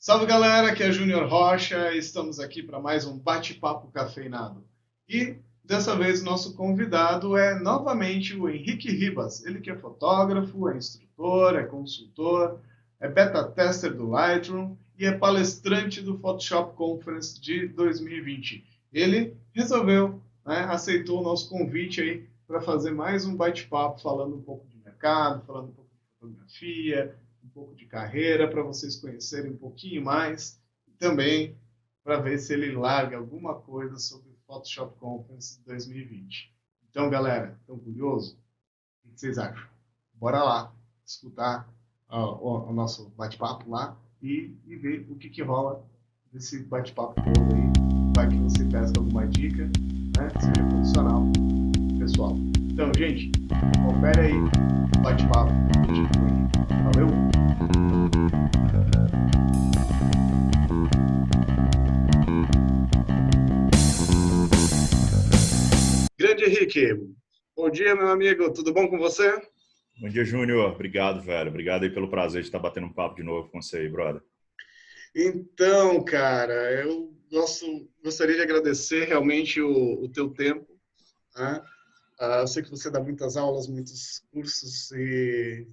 Salve galera, aqui é Júnior Rocha, estamos aqui para mais um bate-papo cafeinado. E dessa vez nosso convidado é novamente o Henrique Ribas. Ele que é fotógrafo, é instrutor, é consultor, é beta tester do Lightroom e é palestrante do Photoshop Conference de 2020. Ele resolveu, aceitou o nosso convite aí para fazer mais um bate-papo falando um pouco de mercado, falando um pouco de fotografia, um pouco de carreira, para vocês conhecerem um pouquinho mais e também para ver se ele larga alguma coisa sobre o Photoshop Conference 2020. Então, galera, estão curiosos? O que vocês acham? Bora lá escutar o nosso bate-papo lá e ver o que rola desse bate-papo todo aí. Vai que você pesca alguma dica, né? Seja profissional, pessoal. Então, gente, confere aí o bate-papo. Valeu! Grande Henrique, bom dia, meu amigo, tudo bom com você? Bom dia, Júnior. Obrigado, velho. Obrigado aí pelo prazer de estar batendo um papo de novo com você aí, brother. Então, cara, gostaria de agradecer realmente o teu tempo, né? Eu sei que você dá muitas aulas, muitos cursos e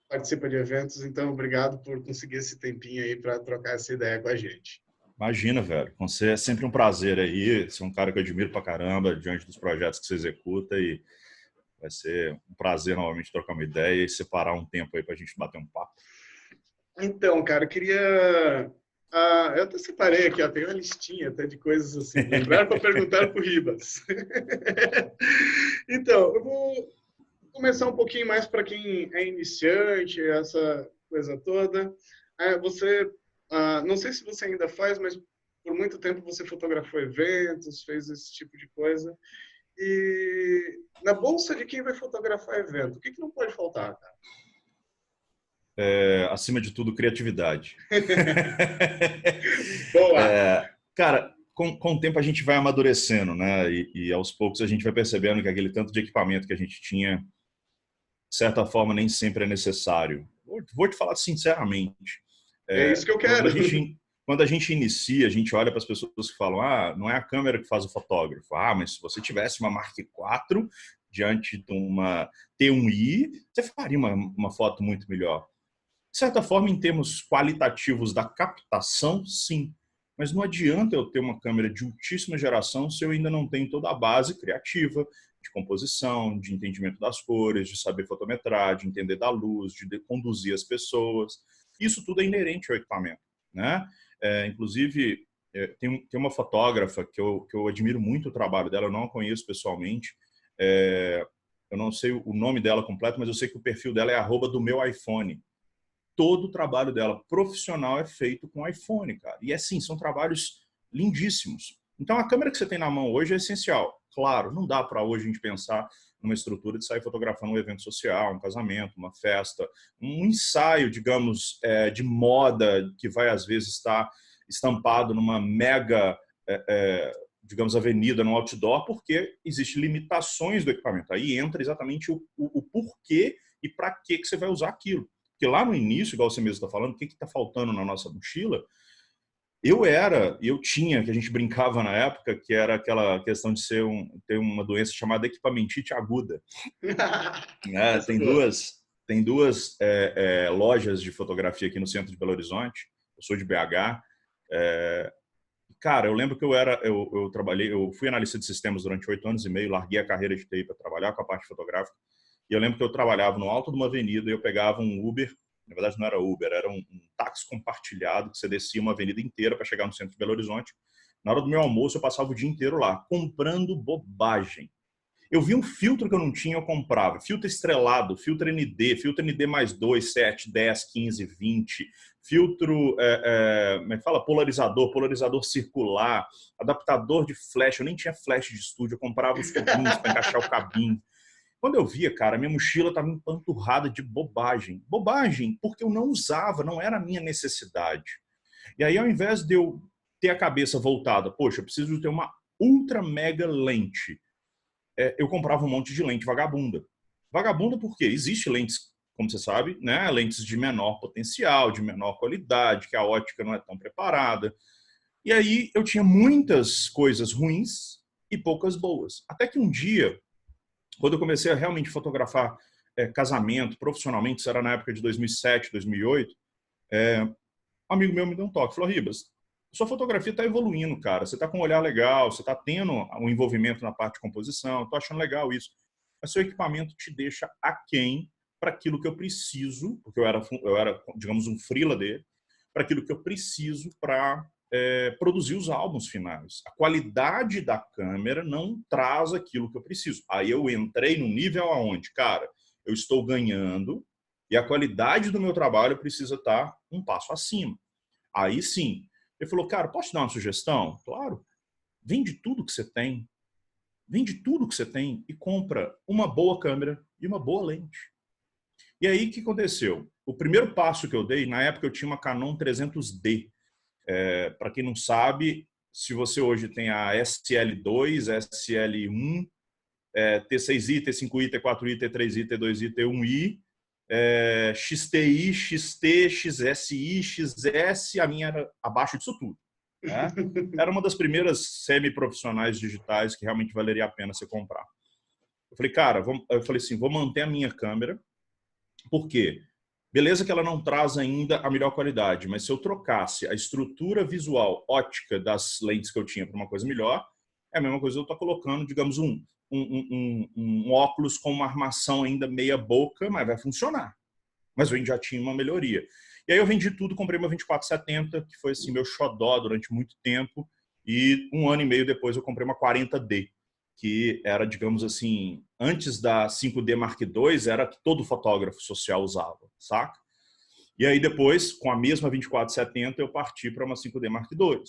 participa de eventos, então obrigado por conseguir esse tempinho aí para trocar essa ideia com a gente. Imagina, velho. Com você é sempre um prazer aí. Você é um cara que eu admiro pra caramba diante dos projetos que você executa e vai ser um prazer novamente trocar uma ideia e separar um tempo aí pra gente bater um papo. Então, cara, eu queria... eu até separei aqui, tem uma listinha até de coisas assim. Lembrar para perguntar para o Ribas. Então, eu vou começar um pouquinho mais para quem é iniciante, essa coisa toda. Não sei se você ainda faz, mas por muito tempo você fotografou eventos, fez esse tipo de coisa. E na bolsa de quem vai fotografar evento, o que não pode faltar, cara? Acima de tudo, criatividade. Boa! Cara, com o tempo a gente vai amadurecendo, né? E aos poucos a gente vai percebendo que aquele tanto de equipamento que a gente tinha, de certa forma, nem sempre é necessário. Vou te falar sinceramente. É isso que eu Quando quero. quando a gente inicia, a gente olha para as pessoas que falam: não é a câmera que faz o fotógrafo. Mas se você tivesse uma Mark IV diante de uma T1i, você faria uma foto muito melhor. De certa forma, em termos qualitativos da captação, sim. Mas não adianta eu ter uma câmera de ultíssima geração se eu ainda não tenho toda a base criativa, de composição, de entendimento das cores, de saber fotometrar, de entender da luz, de conduzir as pessoas. Isso tudo é inerente ao equipamento, né? Inclusive, tem uma fotógrafa que eu admiro muito o trabalho dela, eu não a conheço pessoalmente, eu não sei o nome dela completo, mas eu sei que o perfil dela é @do-meu-iPhone. Todo o trabalho dela profissional é feito com iPhone, cara. E assim, são trabalhos lindíssimos. Então, a câmera que você tem na mão hoje é essencial. Claro, não dá para hoje a gente pensar numa estrutura de sair fotografando um evento social, um casamento, uma festa, um ensaio, digamos, de moda que vai, às vezes, estar estampado numa mega, digamos, avenida, no outdoor, porque existem limitações do equipamento. Aí entra exatamente o porquê e para que você vai usar aquilo. Porque lá no início, igual você mesmo está falando, o que está faltando na nossa mochila? Eu tinha, que a gente brincava na época, que era aquela questão de ter uma doença chamada equipamentite aguda. Tem duas lojas de fotografia aqui no centro de Belo Horizonte. Eu sou de BH. Cara, eu lembro que eu fui analista de sistemas durante 8 anos e meio, larguei a carreira de TI para trabalhar com a parte fotográfica. E eu lembro que eu trabalhava no alto de uma avenida e eu pegava um Uber. Na verdade, não era Uber, era um táxi compartilhado que você descia uma avenida inteira para chegar no centro de Belo Horizonte. Na hora do meu almoço, eu passava o dia inteiro lá, comprando bobagem. Eu vi um filtro que eu não tinha, eu comprava. Filtro estrelado, filtro ND mais 2, 7, 10, 15, 20. Filtro, como é que fala? Polarizador circular, adaptador de flash. Eu nem tinha flash de estúdio, eu comprava os tubinhos para encaixar o cabinho. Quando eu via, cara, minha mochila estava empanturrada de bobagem. Bobagem, porque eu não usava, não era a minha necessidade. E aí, ao invés de eu ter a cabeça voltada, poxa, eu preciso ter uma ultra mega lente, eu comprava um monte de lente vagabunda. Vagabunda por quê? Existem lentes como você sabe, né, lentes de menor potencial, de menor qualidade, que a ótica não é tão preparada. E aí eu tinha muitas coisas ruins e poucas boas. Até que um dia, quando eu comecei a realmente fotografar casamento profissionalmente, isso era na época de 2007, 2008, um amigo meu me deu um toque, falou: Ribas, sua fotografia está evoluindo, cara. Você está com um olhar legal, você está tendo um envolvimento na parte de composição, estou achando legal isso. Mas seu equipamento te deixa aquém para aquilo que eu preciso, porque eu era, digamos, um freela dele, para aquilo que eu preciso para produzir os álbuns finais. A qualidade da câmera não traz aquilo que eu preciso. Aí eu entrei no nível aonde, cara, eu estou ganhando e a qualidade do meu trabalho precisa estar um passo acima. Aí sim, ele falou: cara, posso te dar uma sugestão? Claro. Vende tudo que você tem. Vende tudo que você tem e compra uma boa câmera e uma boa lente. E aí, o que aconteceu? O primeiro passo que eu dei, na época eu tinha uma Canon 300D. Para quem não sabe, se você hoje tem a SL2, SL1, T6i, T5i, T4i, T3i, T2i, T1i, XTI, XT, XSI, XS, a minha era abaixo disso tudo. Né? Era uma das primeiras semi-profissionais digitais que realmente valeria a pena você comprar. Eu falei, cara, eu falei assim, vou manter a minha câmera, por quê? Beleza que ela não traz ainda a melhor qualidade, mas se eu trocasse a estrutura visual ótica das lentes que eu tinha para uma coisa melhor, é a mesma coisa que eu estou colocando, digamos, um óculos com uma armação ainda meia boca, mas vai funcionar. Mas eu já tinha uma melhoria. E aí eu vendi tudo, comprei uma 2470, que foi assim meu xodó durante muito tempo, e um ano e meio depois eu comprei uma 40D, que era, digamos assim, antes da 5D Mark II, era que todo fotógrafo social usava, saca? E aí depois, com a mesma 2470, eu parti para uma 5D Mark II.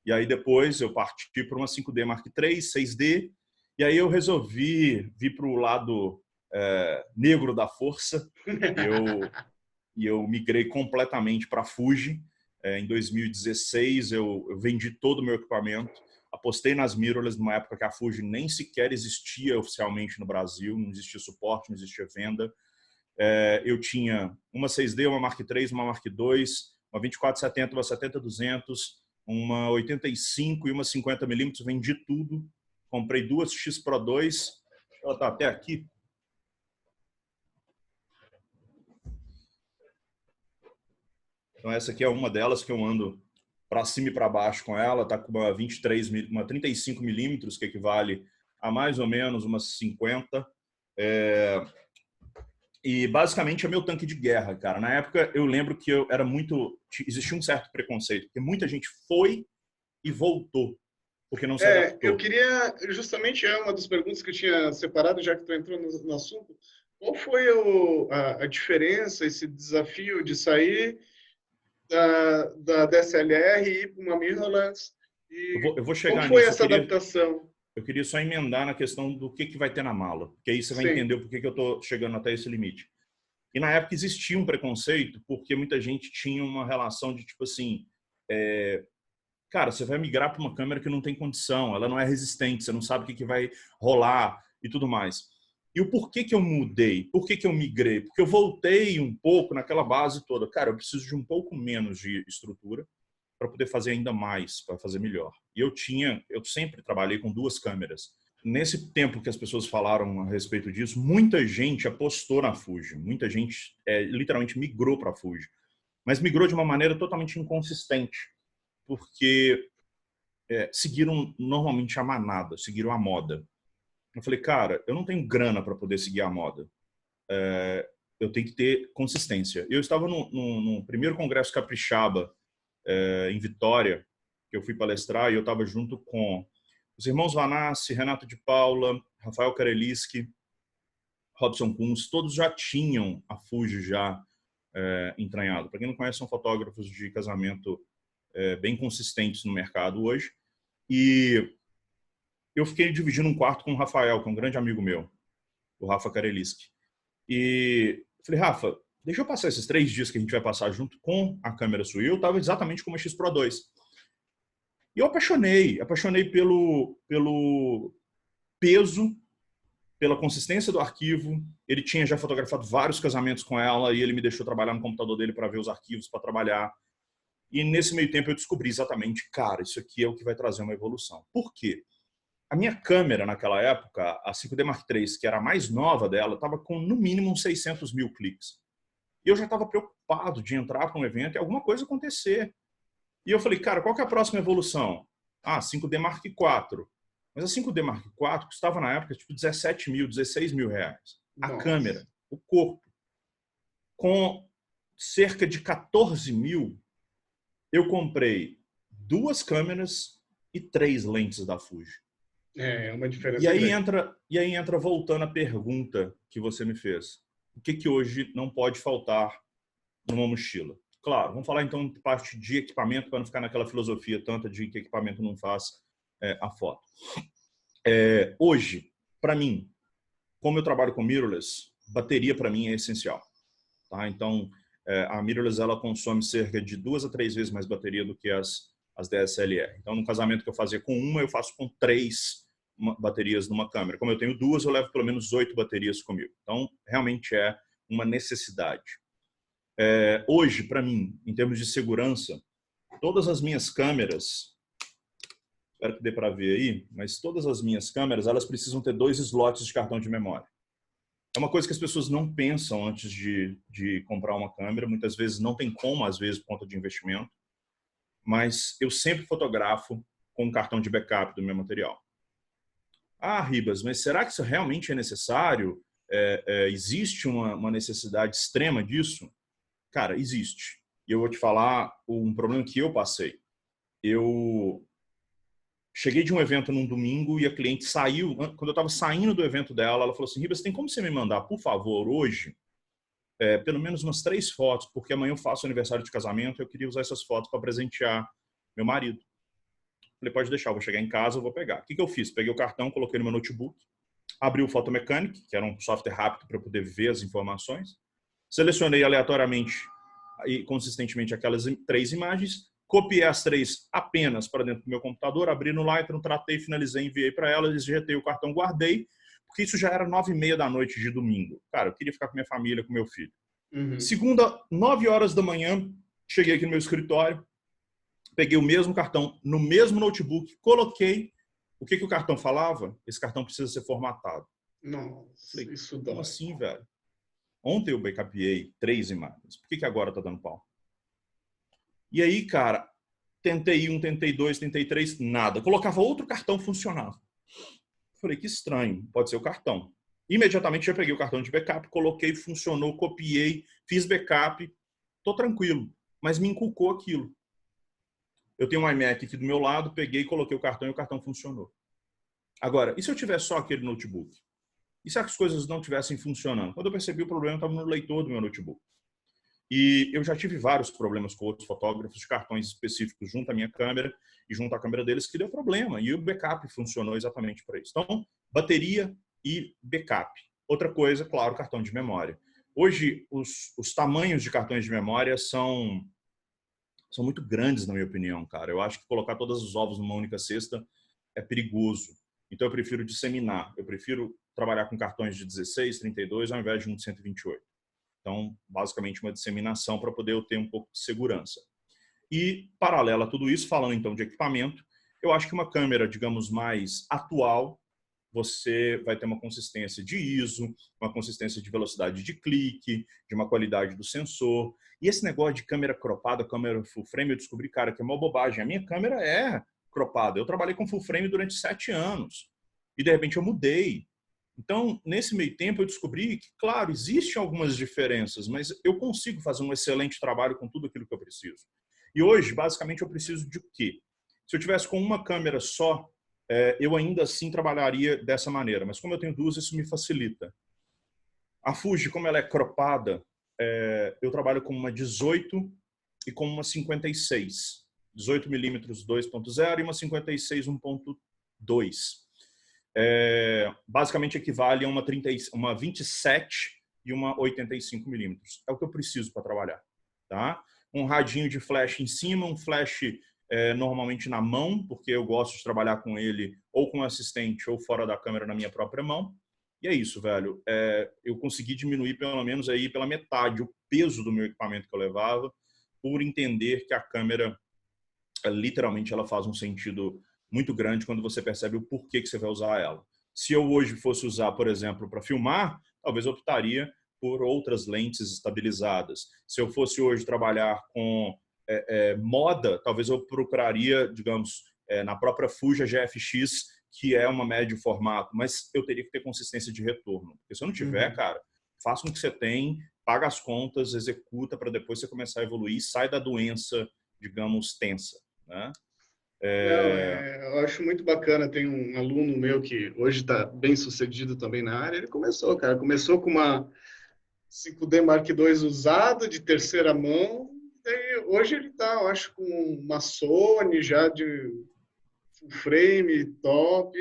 E aí depois eu parti para uma 5D Mark III, 6D, e aí eu resolvi vir para o lado negro da força, e eu migrei completamente para a Fuji. Em 2016, eu vendi todo o meu equipamento, apostei nas mirrorless numa época que a Fuji nem sequer existia oficialmente no Brasil, não existia suporte, não existia venda. Eu tinha uma 6D, uma Mark III, uma Mark II, uma 2470, uma 70-200, uma 85 e uma 50mm, vendi tudo. Comprei duas X Pro 2, ela está até aqui. Então essa aqui é uma delas que eu ando para cima e para baixo com ela, tá com uma 35mm, que equivale a mais ou menos umas 50. E basicamente é meu tanque de guerra, cara. Na época eu lembro que eu era muito, existia um certo preconceito, porque muita gente foi e voltou porque não se adaptou. Eu queria, justamente, é uma das perguntas que eu tinha separado, já que tu entrou no assunto. Qual foi a diferença, esse desafio de sair da DSLR e ir para uma mirrorless? E eu vou como chegar foi nisso. essa adaptação? Eu queria só emendar na questão do que vai ter na mala, porque aí você vai entender por que eu estou chegando até esse limite. E na época existia um preconceito, porque muita gente tinha uma relação de tipo assim, cara, você vai migrar para uma câmera que não tem condição, ela não é resistente, você não sabe o que vai rolar e tudo mais. E o porquê que eu mudei? Por que eu migrei? Porque eu voltei um pouco naquela base toda. Cara, eu preciso de um pouco menos de estrutura para poder fazer ainda mais, para fazer melhor. E eu sempre trabalhei com duas câmeras. Nesse tempo que as pessoas falaram a respeito disso, muita gente apostou na Fuji, muita gente literalmente migrou para a Fuji, mas migrou de uma maneira totalmente inconsistente, porque seguiram normalmente a manada, seguiram a moda. Eu falei, cara, eu não tenho grana para poder seguir a moda. Eu tenho que ter consistência. Eu estava no primeiro congresso Capixaba, em Vitória, que eu fui palestrar, e eu estava junto com os irmãos Vanassi, Renato de Paula, Rafael Kareliski, Robson Kunz, todos já tinham a Fuji já entranhado. Para quem não conhece, são fotógrafos de casamento bem consistentes no mercado hoje. E eu fiquei dividindo um quarto com o Rafael, que é um grande amigo meu, o Rafa Kareliski. E falei, Rafa, deixa eu passar esses 3 dias que a gente vai passar junto com a câmera sua. E eu estava exatamente com uma X Pro 2. E eu apaixonei pelo peso, pela consistência do arquivo. Ele tinha já fotografado vários casamentos com ela e ele me deixou trabalhar no computador dele para ver os arquivos, para trabalhar. E nesse meio tempo eu descobri exatamente, cara, isso aqui é o que vai trazer uma evolução. Por quê? A minha câmera naquela época, a 5D Mark III, que era a mais nova dela, estava com no mínimo uns 600 mil cliques. E eu já estava preocupado de entrar para um evento e alguma coisa acontecer. E eu falei, cara, qual que é a próxima evolução? Ah, 5D Mark IV. Mas a 5D Mark IV custava na época tipo 17 mil, 16 mil reais. A Nossa. câmera, o corpo. Com cerca de 14 mil, eu comprei 2 câmeras e 3 lentes da Fuji. É uma diferença E aí grande. entra voltando a pergunta que você me fez. O que hoje não pode faltar numa mochila? Claro, vamos falar então de parte de equipamento, para não ficar naquela filosofia tanta de que equipamento não faz a foto. Hoje, para mim, como eu trabalho com mirrorless, bateria para mim é essencial. Tá? Então, a mirrorless ela consome cerca de 2 a 3 vezes mais bateria do que as DSLR. Então, no casamento que eu fazia com uma, eu faço com 3 baterias numa câmera. Como eu tenho 2, eu levo pelo menos 8 baterias comigo. Então, realmente é uma necessidade. Hoje, para mim, em termos de segurança, todas as minhas câmeras, espero que dê para ver aí, mas todas as minhas câmeras, elas precisam ter 2 slots de cartão de memória. É uma coisa que as pessoas não pensam antes de comprar uma câmera. Muitas vezes não tem como, às vezes, por conta de investimento. Mas eu sempre fotografo com um cartão de backup do meu material. Ah, Ribas, mas será que isso realmente é necessário? Existe uma necessidade extrema disso? Cara, existe. E eu vou te falar um problema que eu passei. Eu cheguei de um evento num domingo e a cliente saiu. Quando eu estava saindo do evento dela, ela falou assim, Ribas, tem como você me mandar, por favor, hoje, pelo menos umas 3 fotos, porque amanhã eu faço aniversário de casamento e eu queria usar essas fotos para presentear meu marido. Falei, pode deixar, eu vou chegar em casa, eu vou pegar. O que eu fiz? Peguei o cartão, coloquei no meu notebook, abri o Photomechanic, que era um software rápido para eu poder ver as informações, selecionei aleatoriamente e consistentemente aquelas 3 imagens, copiei as 3 apenas para dentro do meu computador, abri no Lightroom, tratei, finalizei, enviei para ela, ejetei o cartão, guardei, porque isso já era 9h30 da noite de domingo. Cara, eu queria ficar com minha família, com meu filho. Uhum. Segunda, 9 horas da manhã, cheguei aqui no meu escritório, peguei o mesmo cartão no mesmo notebook, coloquei. O que o cartão falava? Esse cartão precisa ser formatado. Nossa, falei, isso dói. como assim, velho? Ontem eu backupei 3 imagens. Por que agora tá dando pau? E aí, cara, tentei 1, tentei 2, tentei 3, nada. Colocava outro cartão, funcionava. Falei, que estranho, pode ser o cartão. Imediatamente já peguei o cartão de backup, coloquei, funcionou, copiei, fiz backup, tô tranquilo. Mas me inculcou aquilo. Eu tenho um iMac aqui do meu lado, peguei, coloquei o cartão e o cartão funcionou. Agora, e se eu tivesse só aquele notebook? E se as coisas não estivessem funcionando? Quando eu percebi, o problema estava no leitor do meu notebook. E eu já tive vários problemas com outros fotógrafos de cartões específicos junto à minha câmera e junto à câmera deles que deu problema. E o backup funcionou exatamente para isso. Então, bateria e backup. Outra coisa, claro, cartão de memória. Hoje, os tamanhos de cartões de memória são muito grandes, na minha opinião, cara. Eu acho que colocar todos os ovos numa única cesta é perigoso. Então, eu prefiro disseminar. Eu prefiro trabalhar com cartões de 16, 32, ao invés de um de 128. Então, basicamente, uma disseminação para poder eu ter um pouco de segurança. E, paralelo a tudo isso, falando então de equipamento, eu acho que uma câmera, digamos, mais atual, você vai ter uma consistência de ISO, uma consistência de velocidade de clique, de uma qualidade do sensor. E esse negócio de câmera cropada, câmera full frame, eu descobri, cara, que é uma bobagem. A minha câmera é cropada. Eu trabalhei com full frame durante 7 anos. E, de repente, eu mudei. Então, nesse meio tempo, eu descobri que, claro, existem algumas diferenças, mas eu consigo fazer um excelente trabalho com tudo aquilo que eu preciso. E hoje, basicamente, eu preciso de quê? Se eu tivesse com uma câmera só, eu ainda assim trabalharia dessa maneira. Mas como eu tenho 2, isso me facilita. A Fuji, como ela é cropada, eu trabalho com uma 18 e com uma 56. 18mm 2.0 e uma 56 1.2. Basicamente equivale a uma 27 e uma 85mm. É o que eu preciso para trabalhar. Tá? Um radinho de flash em cima, um flash normalmente na mão, porque eu gosto de trabalhar com ele ou com assistente ou fora da câmera na minha própria mão. E é isso, velho. Eu consegui diminuir pelo menos aí pela metade o peso do meu equipamento que eu levava, por entender que a câmera, literalmente, ela faz um sentido muito grande quando você percebe o porquê que você vai usar ela. Se eu hoje fosse usar, por exemplo, para filmar, talvez eu optaria por outras lentes estabilizadas. Se eu fosse hoje trabalhar com moda, talvez eu procuraria, digamos, na própria Fuji GFX, que é uma médio formato, mas eu teria que ter consistência de retorno. Porque se eu não tiver, cara, faça com que você tem, paga as contas, executa para depois você começar a evoluir e sai da doença, digamos, tensa, né? Não, eu acho muito bacana. Tem um aluno meu que hoje está bem sucedido também na área. Ele começou, cara, começou com uma 5D Mark II usada de terceira mão. E hoje ele está, eu acho, com uma Sony já de full frame, top.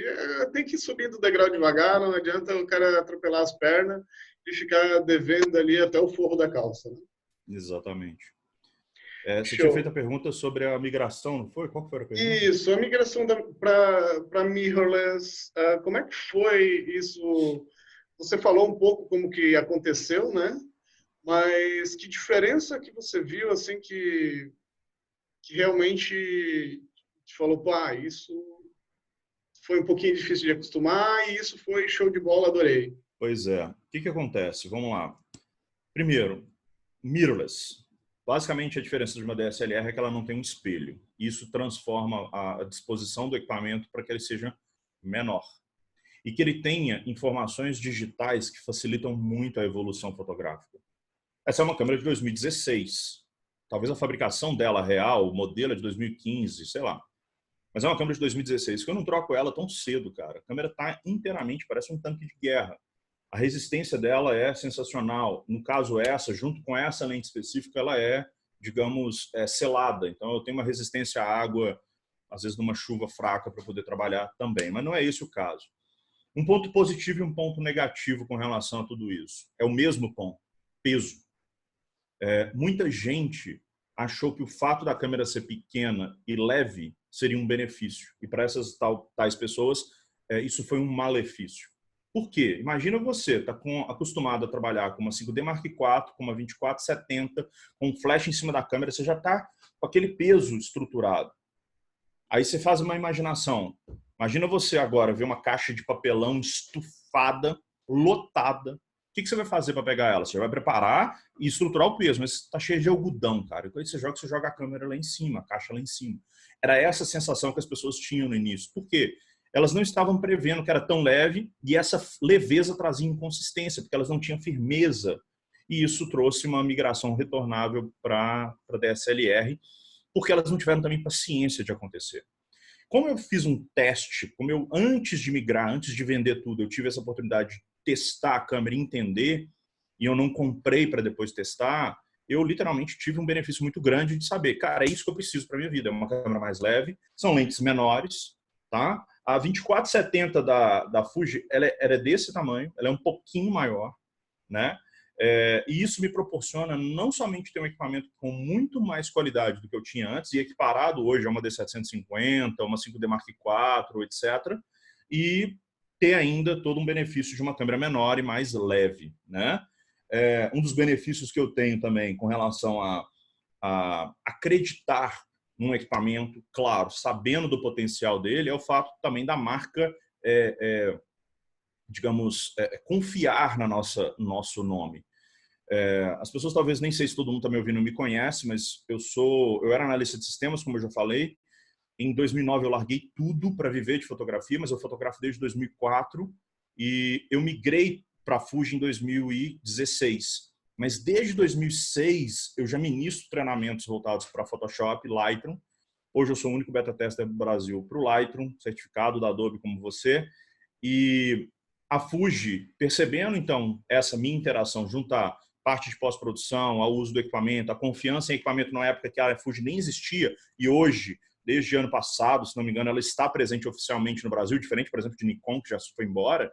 Tem que ir subindo o degrau devagar, não adianta o cara atropelar as pernas e ficar devendo ali até o forro da calça, né? Exatamente. Você tinha feito a Show. pergunta sobre a migração, não foi? Qual que foi a pergunta? Isso, a migração para mirrorless, como é que foi isso? Você falou um pouco como que aconteceu, né? Mas que diferença que você viu, assim, que realmente te falou, pá, isso foi um pouquinho difícil de acostumar e isso foi show de bola, adorei. Pois é. O que acontece? Vamos lá. Primeiro, mirrorless. Basicamente, a diferença de uma DSLR é que ela não tem um espelho. Isso transforma a disposição do equipamento para que ele seja menor. E que ele tenha informações digitais que facilitam muito a evolução fotográfica. Essa é uma câmera de 2016. Talvez a fabricação dela real, o modelo é de 2015, sei lá. Mas é uma câmera de 2016, que eu não troco ela tão cedo, cara. A câmera está inteiramente, parece um tanque de guerra. A resistência dela é sensacional. No caso essa, junto com essa lente específica, ela é, digamos, selada. Então eu tenho uma resistência à água, às vezes numa chuva fraca, para poder trabalhar também. Mas não é esse o caso. Um ponto positivo e um ponto negativo com relação a tudo isso. É o mesmo ponto, peso. Muita gente achou que o fato da câmera ser pequena e leve seria um benefício. E para essas tais pessoas, isso foi um malefício. Por quê? Imagina você, está acostumado a trabalhar com uma 5D Mark IV, com uma 2470, com um flash em cima da câmera, você já está com aquele peso estruturado. Aí você faz uma imaginação. Imagina você agora ver uma caixa de papelão estufada, lotada. O que você vai fazer para pegar ela? Você vai preparar e estruturar o peso, mas está cheio de algodão, cara. Então aí você joga a câmera lá em cima, a caixa lá em cima. Era essa a sensação que as pessoas tinham no início. Por quê? Elas não estavam prevendo que era tão leve e essa leveza trazia inconsistência, porque elas não tinham firmeza. E isso trouxe uma migração retornável para a DSLR, porque elas não tiveram também paciência de acontecer. Como eu fiz um teste, como eu, antes de migrar, antes de vender tudo, eu tive essa oportunidade de testar a câmera e entender, e eu não comprei para depois testar, eu literalmente tive um benefício muito grande de saber, cara, é isso que eu preciso para minha vida, é uma câmera mais leve, são lentes menores, tá? A 2470 da Fuji, ela é desse tamanho, ela é um pouquinho maior, né? E isso me proporciona não somente ter um equipamento com muito mais qualidade do que eu tinha antes, e equiparado hoje a uma D750, uma 5D Mark IV, etc., e ter ainda todo um benefício de uma câmera menor e mais leve, né? Um dos benefícios que eu tenho também com relação a acreditar num equipamento, claro, sabendo do potencial dele, é o fato também da marca, digamos, confiar no nosso nome. As pessoas talvez nem sei se todo mundo está me ouvindo me conhece, mas eu era analista de sistemas, como eu já falei. Em 2009 eu larguei tudo para viver de fotografia, mas eu fotografo desde 2004 e eu migrei para a Fuji em 2016. Mas desde 2006 eu já ministro treinamentos voltados para Photoshop, Lightroom. Hoje eu sou o único beta tester do Brasil para o Lightroom, certificado da Adobe como você. E a Fuji, percebendo então essa minha interação junto à parte de pós-produção, ao uso do equipamento, a confiança em equipamento na época que a Fuji nem existia, e hoje, desde ano passado, se não me engano, ela está presente oficialmente no Brasil, diferente, por exemplo, de Nikon, que já foi embora.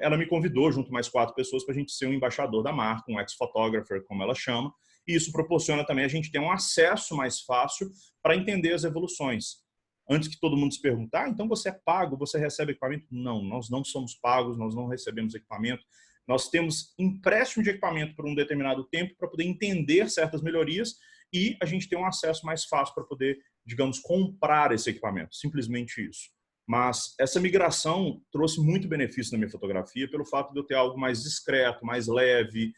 Ela me convidou, junto com mais 4 pessoas, para a gente ser um embaixador da marca, um ex-photographer, como ela chama, e isso proporciona também a gente ter um acesso mais fácil para entender as evoluções. antes que todo mundo se pergunte, então você é pago, você recebe equipamento? Não, nós não somos pagos, nós não recebemos equipamento. Nós temos empréstimo de equipamento por um determinado tempo para poder entender certas melhorias e a gente tem um acesso mais fácil para poder, digamos, comprar esse equipamento. Simplesmente isso. Mas essa migração trouxe muito benefício na minha fotografia pelo fato de eu ter algo mais discreto, mais leve,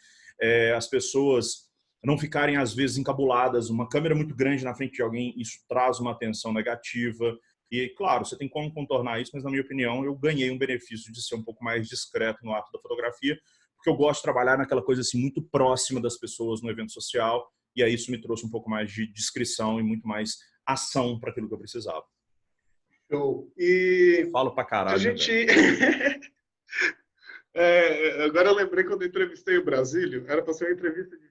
as pessoas não ficarem, às vezes, encabuladas. Uma câmera muito grande na frente de alguém, isso traz uma atenção negativa. E, claro, você tem como contornar isso, mas, na minha opinião, eu ganhei um benefício de ser um pouco mais discreto no ato da fotografia, porque eu gosto de trabalhar naquela coisa assim muito próxima das pessoas no evento social, e aí isso me trouxe um pouco mais de discrição e muito mais ação para aquilo que eu precisava. Show. E falo pra caralho, a gente... né, agora eu lembrei quando eu entrevistei o Brasílio, era para ser uma entrevista de...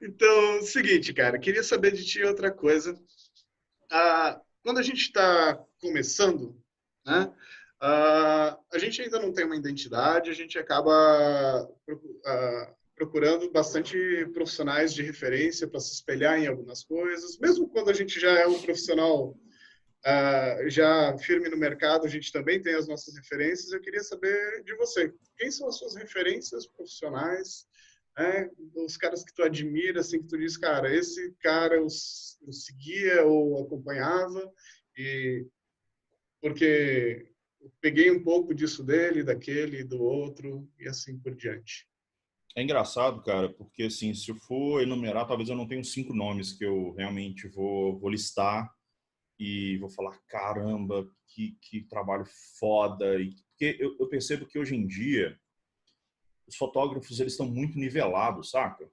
Então, seguinte, cara, queria saber de ti outra coisa. Quando a gente está começando, né, a gente ainda não tem uma identidade, a gente acaba procurando bastante profissionais de referência para se espelhar em algumas coisas. Mesmo quando a gente já é um profissional já firme no mercado, a gente também tem as nossas referências. Eu queria saber de você, quem são as suas referências profissionais? Os caras que tu admira, assim, que tu diz, cara, esse cara eu seguia ou acompanhava, e porque eu peguei um pouco disso dele, daquele, do outro, e assim por diante. É engraçado, cara, porque assim, se eu for enumerar, talvez eu não tenha 5 nomes que eu realmente vou listar e vou falar, caramba, que trabalho foda. Porque eu percebo que hoje em dia os fotógrafos eles estão muito nivelados, saca?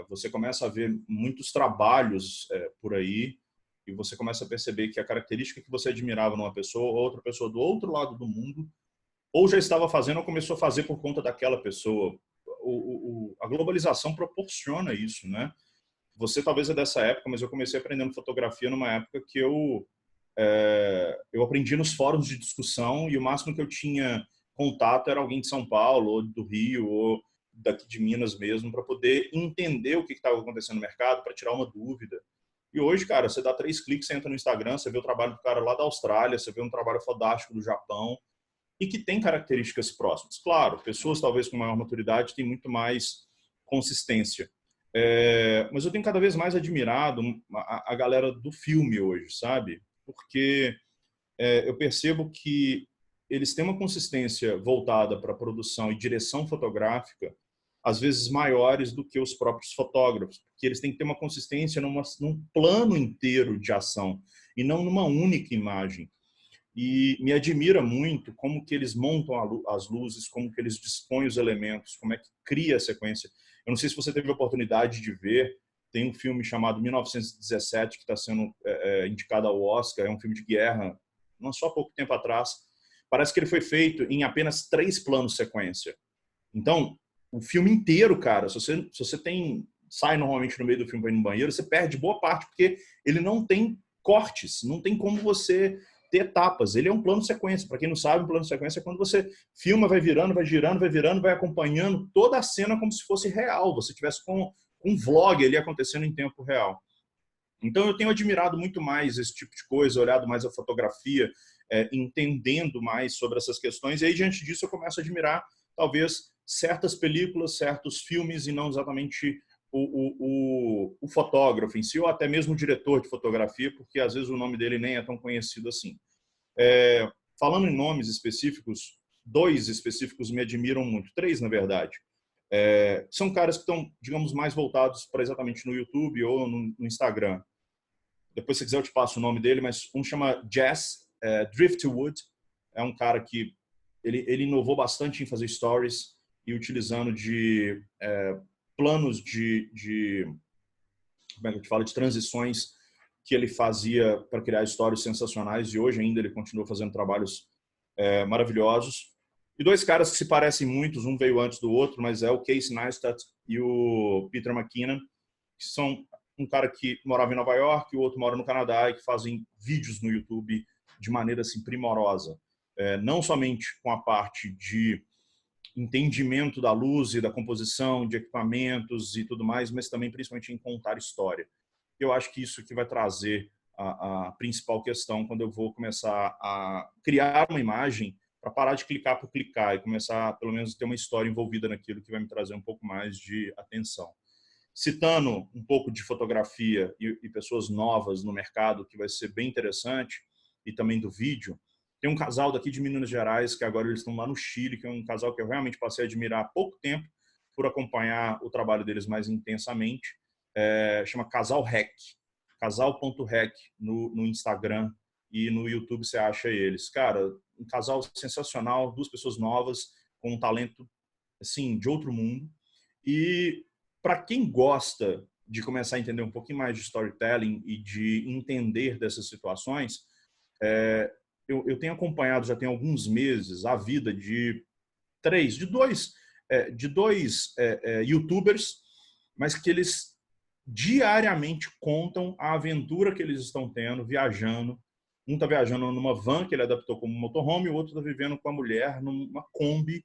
Você começa a ver muitos trabalhos por aí e você começa a perceber que a característica que você admirava numa pessoa, outra pessoa do outro lado do mundo, ou já estava fazendo ou começou a fazer por conta daquela pessoa. A globalização proporciona isso, né? Você talvez é dessa época, mas eu comecei aprendendo fotografia numa época que eu aprendi nos fóruns de discussão e o máximo que eu tinha contato era alguém de São Paulo, ou do Rio, ou daqui de Minas mesmo, para poder entender o que estava acontecendo no mercado, para tirar uma dúvida. E hoje, cara, você dá 3 cliques, você entra no Instagram, você vê o trabalho do cara lá da Austrália, você vê um trabalho fodástico do Japão, e que tem características próximas. Claro, pessoas talvez com maior maturidade têm muito mais consistência. Mas eu tenho cada vez mais admirado a galera do filme hoje, sabe? Porque eu percebo que eles têm uma consistência voltada para a produção e direção fotográfica, às vezes maiores do que os próprios fotógrafos, porque eles têm que ter uma consistência num plano inteiro de ação e não numa única imagem. E me admira muito como que eles montam as luzes, como que eles dispõem os elementos, como é que cria a sequência. Eu não sei se você teve a oportunidade de ver, tem um filme chamado 1917 que está sendo indicado ao Oscar, é um filme de guerra, não só há pouco tempo atrás. Parece que ele foi feito em apenas 3 planos sequência. Então, o filme inteiro, cara, se você sai normalmente no meio do filme para ir no banheiro, você perde boa parte, porque ele não tem cortes, não tem como você ter etapas. Ele é um plano sequência. Para quem não sabe, um plano sequência é quando você filma, vai virando, vai girando, vai virando, vai acompanhando toda a cena como se fosse real. Você tivesse com um vlog ali acontecendo em tempo real. Então eu tenho admirado muito mais esse tipo de coisa, olhado mais a fotografia, entendendo mais sobre essas questões. E aí, diante disso, eu começo a admirar, talvez, certas películas, certos filmes, e não exatamente o fotógrafo em si, ou até mesmo o diretor de fotografia, porque às vezes o nome dele nem é tão conhecido assim. Falando em nomes específicos, 2 específicos me admiram muito, 3 na verdade. São caras que estão, digamos, mais voltados para exatamente no YouTube ou no Instagram. Depois, se quiser, eu te passo o nome dele, mas um chama Jazz Driftwood. É um cara que ele inovou bastante em fazer stories e utilizando de planos como é que eu te falo, de transições que ele fazia para criar stories sensacionais, e hoje ainda ele continua fazendo trabalhos maravilhosos. E 2 caras que se parecem muito, um veio antes do outro, mas é o Casey Neistat e o Peter McKinnon, que são um cara que morava em Nova York e o outro mora no Canadá, e que fazem vídeos no YouTube de maneira assim primorosa. Não somente com a parte de entendimento da luz e da composição de equipamentos e tudo mais, mas também principalmente em contar história. Eu acho que isso que vai trazer a principal questão quando eu vou começar a criar uma imagem para parar de clicar por clicar e começar, pelo menos, a ter uma história envolvida naquilo que vai me trazer um pouco mais de atenção. Citando um pouco de fotografia e pessoas novas no mercado, que vai ser bem interessante, e também do vídeo, tem um casal daqui de Minas Gerais, que agora eles estão lá no Chile, que é um casal que eu realmente passei a admirar há pouco tempo, por acompanhar o trabalho deles mais intensamente. Chama Casal Rec, casal.rec no Instagram e no YouTube você acha eles. Cara, um casal sensacional, duas pessoas novas, com um talento assim, de outro mundo. E para quem gosta de começar a entender um pouquinho mais de storytelling e de entender dessas situações, eu tenho acompanhado já tem alguns meses a vida de dois YouTubers, mas que eles diariamente contam a aventura que eles estão tendo viajando. Um está viajando numa van que ele adaptou como motorhome, o outro está vivendo com a mulher numa Kombi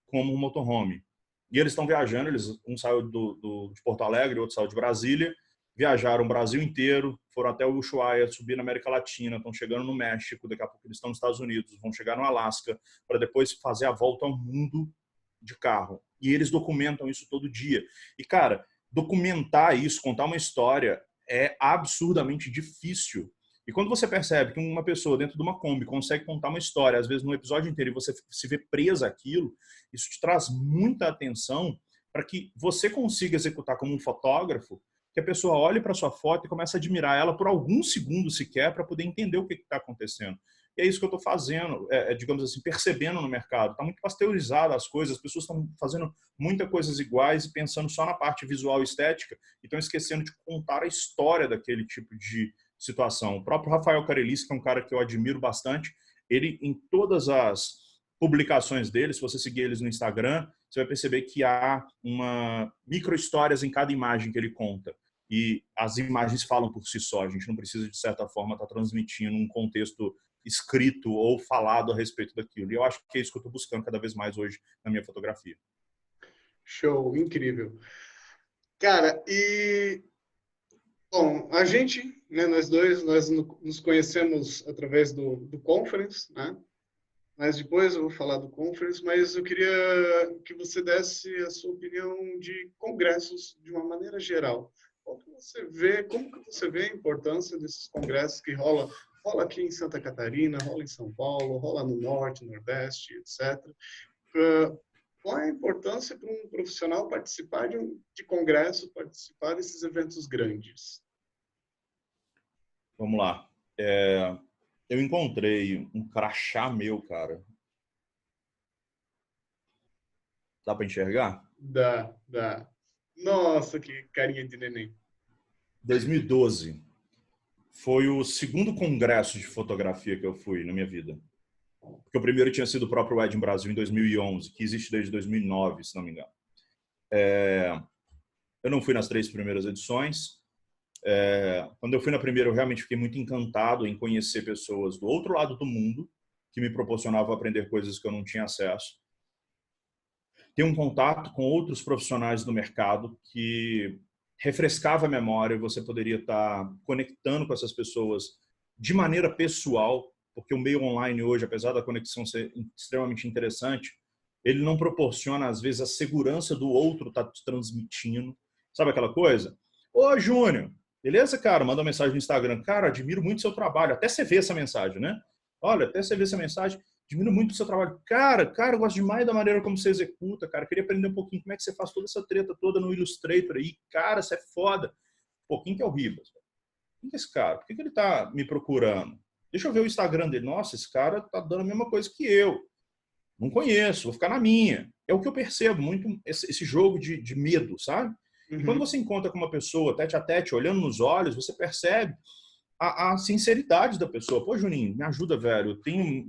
como um motorhome. E eles estão viajando, um saiu de Porto Alegre, o outro saiu de Brasília, viajaram o Brasil inteiro, foram até o Ushuaia, subir na América Latina, estão chegando no México, daqui a pouco eles estão nos Estados Unidos, vão chegar no Alasca, para depois fazer a volta ao mundo de carro. E eles documentam isso todo dia. E, cara, documentar isso, contar uma história é absurdamente difícil. E quando você percebe que uma pessoa dentro de uma Kombi consegue contar uma história, às vezes num episódio inteiro, e você se vê presa àquilo, isso te traz muita atenção para que você consiga executar como um fotógrafo, que a pessoa olhe para sua foto e comece a admirar ela por alguns segundos sequer para poder entender o que está acontecendo. E é isso que eu estou fazendo, digamos assim, percebendo no mercado. Está muito pasteurizado as coisas, as pessoas estão fazendo muitas coisas iguais e pensando só na parte visual e estética e estão esquecendo de contar a história daquele tipo de situação. O próprio Rafael Carelis, que é um cara que eu admiro bastante, ele, em todas as publicações dele, se você seguir eles no Instagram, você vai perceber que há uma micro-histórias em cada imagem que ele conta. E as imagens falam por si só. A gente não precisa, de certa forma, estar transmitindo um contexto escrito ou falado a respeito daquilo. E eu acho que é isso que eu estou buscando cada vez mais hoje na minha fotografia. Show, incrível. Cara, e... Bom, a gente, né, nós dois, nós nos conhecemos através do Conference, né? Mas depois eu vou falar do Conference, mas eu queria que você desse a sua opinião de congressos de uma maneira geral. Como que você vê a importância desses congressos que rola aqui em Santa Catarina, rola em São Paulo, rola no Norte, Nordeste, etc. Qual é a importância para um profissional participar de congresso, participar desses eventos grandes? Vamos lá. Eu encontrei um crachá meu, cara. Dá para enxergar? Dá. Nossa, que carinha de neném. 2012. Foi o segundo congresso de fotografia que eu fui na minha vida. Porque o primeiro tinha sido o próprio Wedding Brasil em 2011, que existe desde 2009, se não me engano. Eu não fui nas 3 primeiras edições. Quando eu fui na primeira, eu realmente fiquei muito encantado em conhecer pessoas do outro lado do mundo que me proporcionavam aprender coisas que eu não tinha acesso. Ter um contato com outros profissionais do mercado que refrescava a memória e você poderia estar conectando com essas pessoas de maneira pessoal, porque o meio online hoje, apesar da conexão ser extremamente interessante, ele não proporciona, às vezes, a segurança do outro estar te transmitindo. Sabe aquela coisa? Ô, Júnior, beleza, cara? Manda uma mensagem no Instagram. Cara, admiro muito seu trabalho. Até você vê essa mensagem, né? Olha, até você vê essa mensagem. Admiro muito o seu trabalho. Cara, eu gosto demais da maneira como você executa, cara. Queria aprender um pouquinho como é que você faz toda essa treta toda no Illustrator aí. Cara, você é foda. Pô, quem que é o Ribas? Quem que é esse cara? Por que ele tá me procurando? Deixa eu ver o Instagram dele. Nossa, esse cara tá dando a mesma coisa que eu. Não conheço, vou ficar na minha. É o que eu percebo muito, esse jogo de medo, sabe? E quando você encontra com uma pessoa tete a tete, olhando nos olhos, você percebe a sinceridade da pessoa. Pô, Juninho, me ajuda, velho. Eu tenho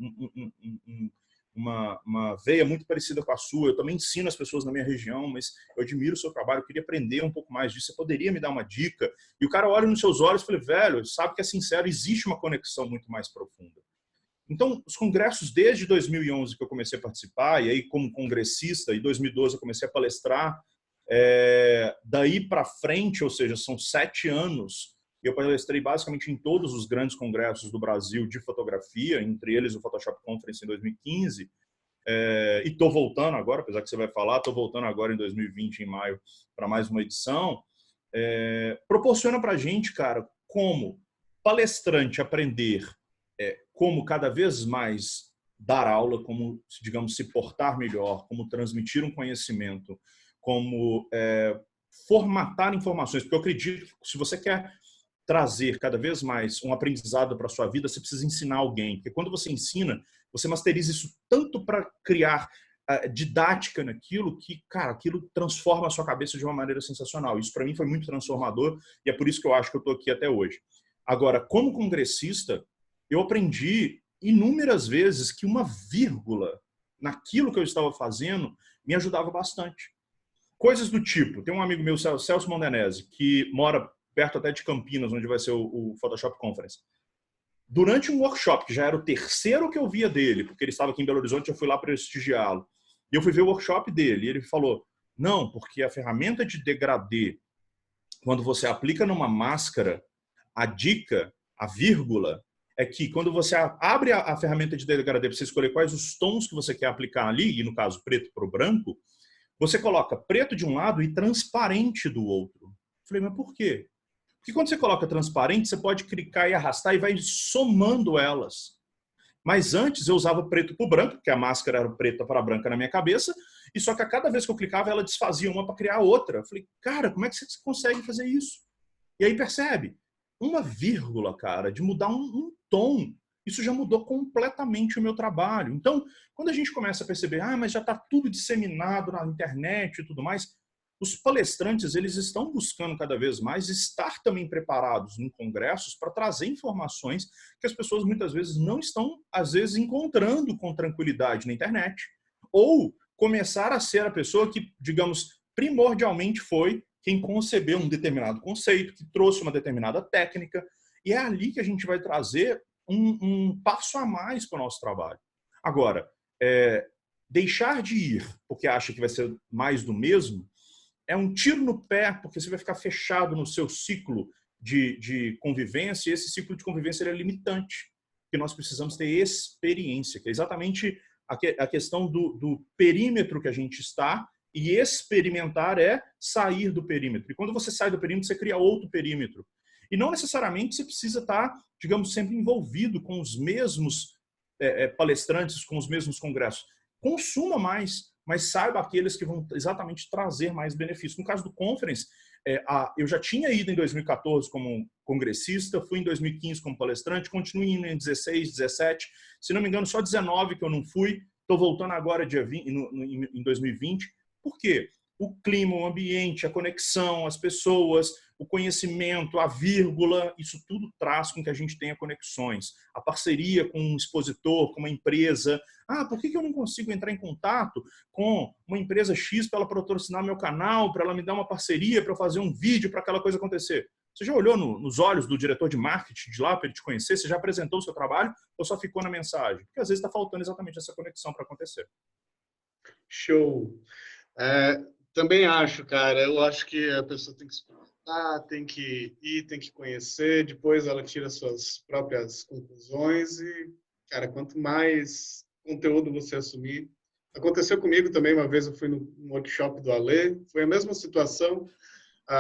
uma veia muito parecida com a sua. Eu também ensino as pessoas na minha região, mas eu admiro o seu trabalho. Eu queria aprender um pouco mais disso. Você poderia me dar uma dica? E o cara olha nos seus olhos e fala, velho, sabe que é sincero, existe uma conexão muito mais profunda. Então, os congressos, desde 2011 que eu comecei a participar, e aí como congressista, em 2012 eu comecei a palestrar, daí para frente, ou seja, são 7 anos, eu palestrei basicamente em todos os grandes congressos do Brasil de fotografia, entre eles o Photoshop Conference em 2015, e estou voltando agora, apesar que você vai falar, estou voltando agora em 2020, em maio, para mais uma edição. Proporciona para a gente, cara, como palestrante aprender como cada vez mais dar aula, como, digamos, se portar melhor, como transmitir um conhecimento, como formatar informações. Porque eu acredito que se você quer trazer cada vez mais um aprendizado para a sua vida, você precisa ensinar alguém. Porque quando você ensina, você masteriza isso tanto para criar didática naquilo que, cara, aquilo transforma a sua cabeça de uma maneira sensacional. Isso para mim foi muito transformador e é por isso que eu acho que eu estou aqui até hoje. Agora, como congressista, eu aprendi inúmeras vezes que uma vírgula naquilo que eu estava fazendo me ajudava bastante. Coisas do tipo, tem um amigo meu, Celso Mondenese, que mora perto até de Campinas, onde vai ser o Photoshop Conference. Durante um workshop, que já era o terceiro que eu via dele, porque ele estava aqui em Belo Horizonte, eu fui lá prestigiá-lo. E eu fui ver o workshop dele, e ele falou, não, porque a ferramenta de degradê, quando você aplica numa máscara, a dica, a vírgula, é que quando você abre a ferramenta de degradê para você escolher quais os tons que você quer aplicar ali, e no caso preto para o branco, você coloca preto de um lado e transparente do outro. Eu falei, mas por quê? Porque quando você coloca transparente, você pode clicar e arrastar e vai somando elas. Mas antes eu usava preto para o branco, porque a máscara era preta para branca na minha cabeça, e só que a cada vez que eu clicava, ela desfazia uma para criar outra. Eu falei, cara, como é que você consegue fazer isso? E aí percebe, uma vírgula, cara, de mudar um tom, isso já mudou completamente o meu trabalho. Então, quando a gente começa a perceber, mas já está tudo disseminado na internet e tudo mais, os palestrantes, eles estão buscando cada vez mais estar também preparados em congressos para trazer informações que as pessoas muitas vezes não estão, às vezes, encontrando com tranquilidade na internet. Ou começar a ser a pessoa que, digamos, primordialmente foi quem concebeu um determinado conceito, que trouxe uma determinada técnica, e é ali que a gente vai trazer um passo a mais para o nosso trabalho. Agora, deixar de ir porque acha que vai ser mais do mesmo, é um tiro no pé, porque você vai ficar fechado no seu ciclo de convivência, e esse ciclo de convivência ele é limitante, porque nós precisamos ter experiência, que é exatamente a questão do perímetro que a gente está, e experimentar é sair do perímetro. E quando você sai do perímetro, você cria outro perímetro. E não necessariamente você precisa estar, digamos, sempre envolvido com os mesmos palestrantes, com os mesmos congressos. Consuma mais, mas saiba aqueles que vão exatamente trazer mais benefícios. No caso do Conference, eu já tinha ido em 2014 como congressista, fui em 2015 como palestrante, continuei indo em 16, 17, se não me engano, só 19 que eu não fui, estou voltando agora em 2020. Por quê? O clima, o ambiente, a conexão, as pessoas, o conhecimento, a vírgula, isso tudo traz com que a gente tenha conexões. A parceria com um expositor, com uma empresa. Por que eu não consigo entrar em contato com uma empresa X para ela patrocinar meu canal, para ela me dar uma parceria, para eu fazer um vídeo, para aquela coisa acontecer? Você já olhou nos olhos do diretor de marketing de lá para ele te conhecer? Você já apresentou o seu trabalho ou só ficou na mensagem? Porque às vezes está faltando exatamente essa conexão para acontecer. Show! Também acho, cara, eu acho que a pessoa tem que experimentar, tem que ir, tem que conhecer, depois ela tira suas próprias conclusões e, cara, quanto mais conteúdo você assumir. Aconteceu comigo também, uma vez eu fui no workshop do Alê, foi a mesma situação,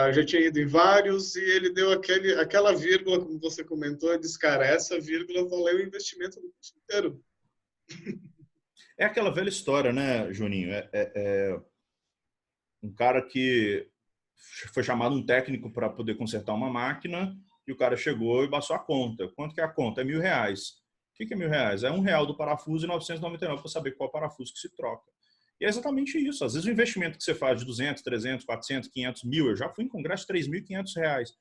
eu já tinha ido em vários e ele deu aquela vírgula, como você comentou, e disse, cara, essa vírgula valeu o investimento do curso inteiro. É aquela velha história, né, Juninho? Um cara que foi chamado um técnico para poder consertar uma máquina e o cara chegou e passou a conta. Quanto que é a conta? É R$1.000. O que é R$1.000? É R$1 do parafuso e 999 para saber qual parafuso que se troca. E é exatamente isso. Às vezes o investimento que você faz de 200, 300, 400, 500 mil, eu já fui em congresso de R$3.500.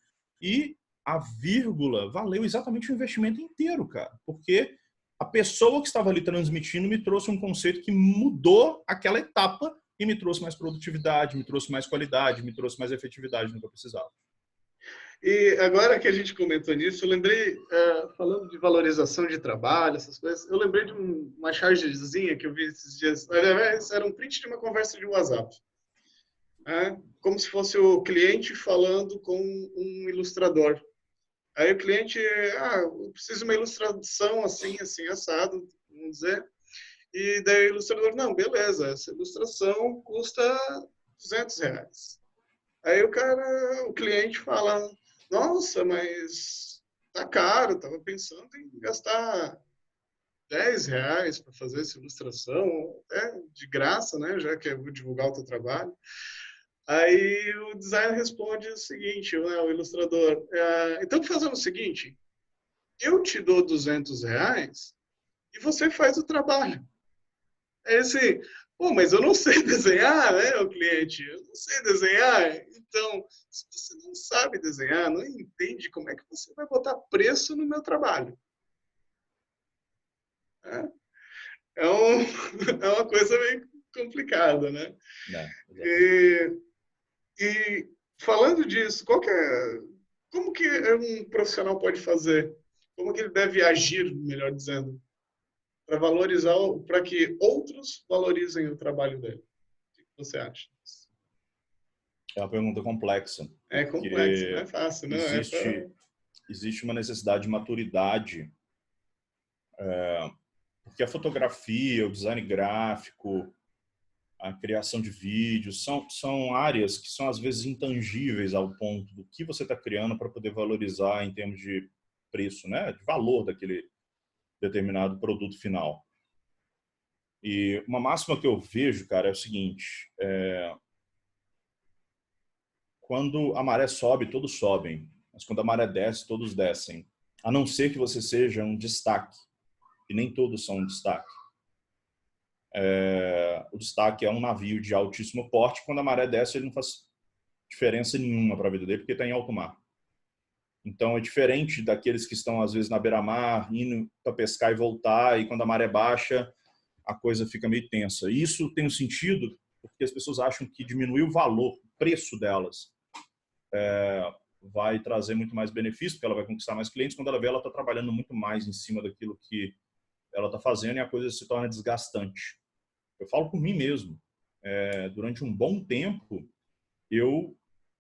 E a vírgula valeu exatamente o investimento inteiro, cara. Porque a pessoa que estava ali transmitindo me trouxe um conceito que mudou aquela etapa e me trouxe mais produtividade, me trouxe mais qualidade, me trouxe mais efetividade no que eu precisava. E agora que a gente comentou nisso, eu lembrei, falando de valorização de trabalho, essas coisas, eu lembrei de uma chargezinha que eu vi esses dias. Aliás, era um print de uma conversa de WhatsApp. Como se fosse o cliente falando com um ilustrador. Aí o cliente, eu preciso de uma ilustração assim, assim, assado, vamos dizer. E daí o ilustrador, não, beleza, essa ilustração custa R$ 200. Aí o cliente fala, nossa, mas tá caro, tava pensando em gastar R$ 10 para fazer essa ilustração, de graça, né, já que eu vou divulgar o teu trabalho. Aí o designer responde o seguinte, né, o ilustrador, então fazemos o seguinte, eu te dou R$ 200 e você faz o trabalho. Aí assim, pô, mas eu não sei desenhar, né, o cliente? Eu não sei desenhar. Então, se você não sabe desenhar, não entende como é que você vai botar preço no meu trabalho. Né? É uma coisa meio complicada, né? Não, exatamente. E falando disso, como que um profissional pode fazer? Como que ele deve agir, melhor dizendo, para valorizar, para que outros valorizem o trabalho dele? O que você acha? É uma pergunta complexa, É complexo, não é porque fácil, não é existe, pra... existe uma necessidade de maturidade, porque a fotografia, o design gráfico, a criação de vídeos, são áreas que são às vezes intangíveis ao ponto do que você está criando para poder valorizar em termos de preço, né? De valor daquele determinado produto final. E uma máxima que eu vejo, cara, é o seguinte: quando a maré sobe, todos sobem, mas quando a maré desce, todos descem. A não ser que você seja um destaque, e nem todos são um destaque. O destaque é um navio de altíssimo porte, quando a maré desce, ele não faz diferença nenhuma para a vida dele, porque está em alto mar. Então, é diferente daqueles que estão, às vezes, na beira-mar, indo para pescar e voltar, e quando a maré baixa, a coisa fica meio tensa. E isso tem um sentido porque as pessoas acham que diminuir o valor, o preço delas, vai trazer muito mais benefício, porque ela vai conquistar mais clientes. Quando ela vê, ela está trabalhando muito mais em cima daquilo que ela está fazendo e a coisa se torna desgastante. Eu falo por mim mesmo. Durante um bom tempo, eu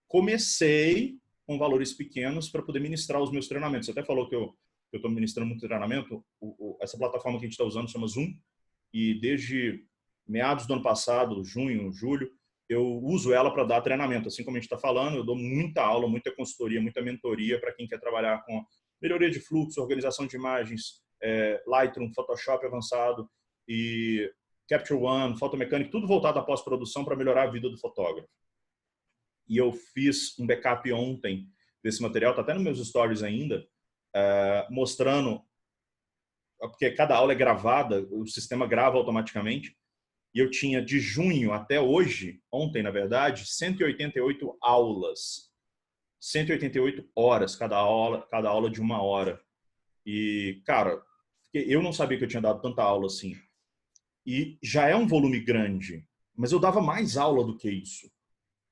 comecei com valores pequenos para poder ministrar os meus treinamentos. Você até falou que eu estou ministrando muito treinamento. Essa plataforma que a gente está usando chama Zoom, e desde meados do ano passado, junho, julho, eu uso ela para dar treinamento. Assim como a gente está falando, eu dou muita aula, muita consultoria, muita mentoria para quem quer trabalhar com melhoria de fluxo, organização de imagens, Lightroom, Photoshop avançado e Capture One, fotomecânica, tudo voltado à pós-produção para melhorar a vida do fotógrafo. E eu fiz um backup ontem desse material, está até nos meus stories ainda, mostrando, porque cada aula é gravada, o sistema grava automaticamente, e eu tinha de junho até hoje, ontem na verdade, 188 aulas, 188 horas, cada aula de 1 hora. E, cara, eu não sabia que eu tinha dado tanta aula assim. E já é um volume grande, mas eu dava mais aula do que isso.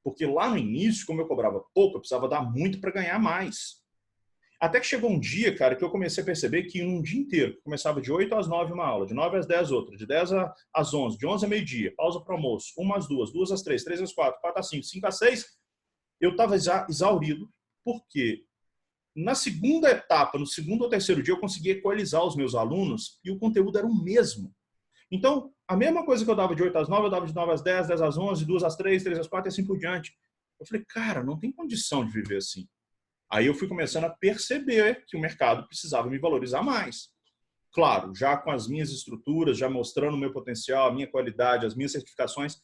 Porque lá no início, como eu cobrava pouco, eu precisava dar muito para ganhar mais. Até que chegou um dia, cara, que eu comecei a perceber que um dia inteiro, começava de 8 às 9 uma aula, de 9 às 10 outra, de 10 às 11, de 11 a meio-dia, pausa para almoço, 1 às 2, 2 às 3, 3 às 4, 4 às 5, 5 às 6, eu estava exaurido, porque na segunda etapa, no segundo ou terceiro dia, eu consegui equalizar os meus alunos e o conteúdo era o mesmo. Então, a mesma coisa que eu dava de 8 às 9, eu dava de 9 às 10, 10 às 11, 2 às 3, 3 às 4 e assim por diante. Eu falei, cara, não tem condição de viver assim. Aí eu fui começando a perceber que o mercado precisava me valorizar mais. Claro, já com as minhas estruturas, já mostrando o meu potencial, a minha qualidade, as minhas certificações,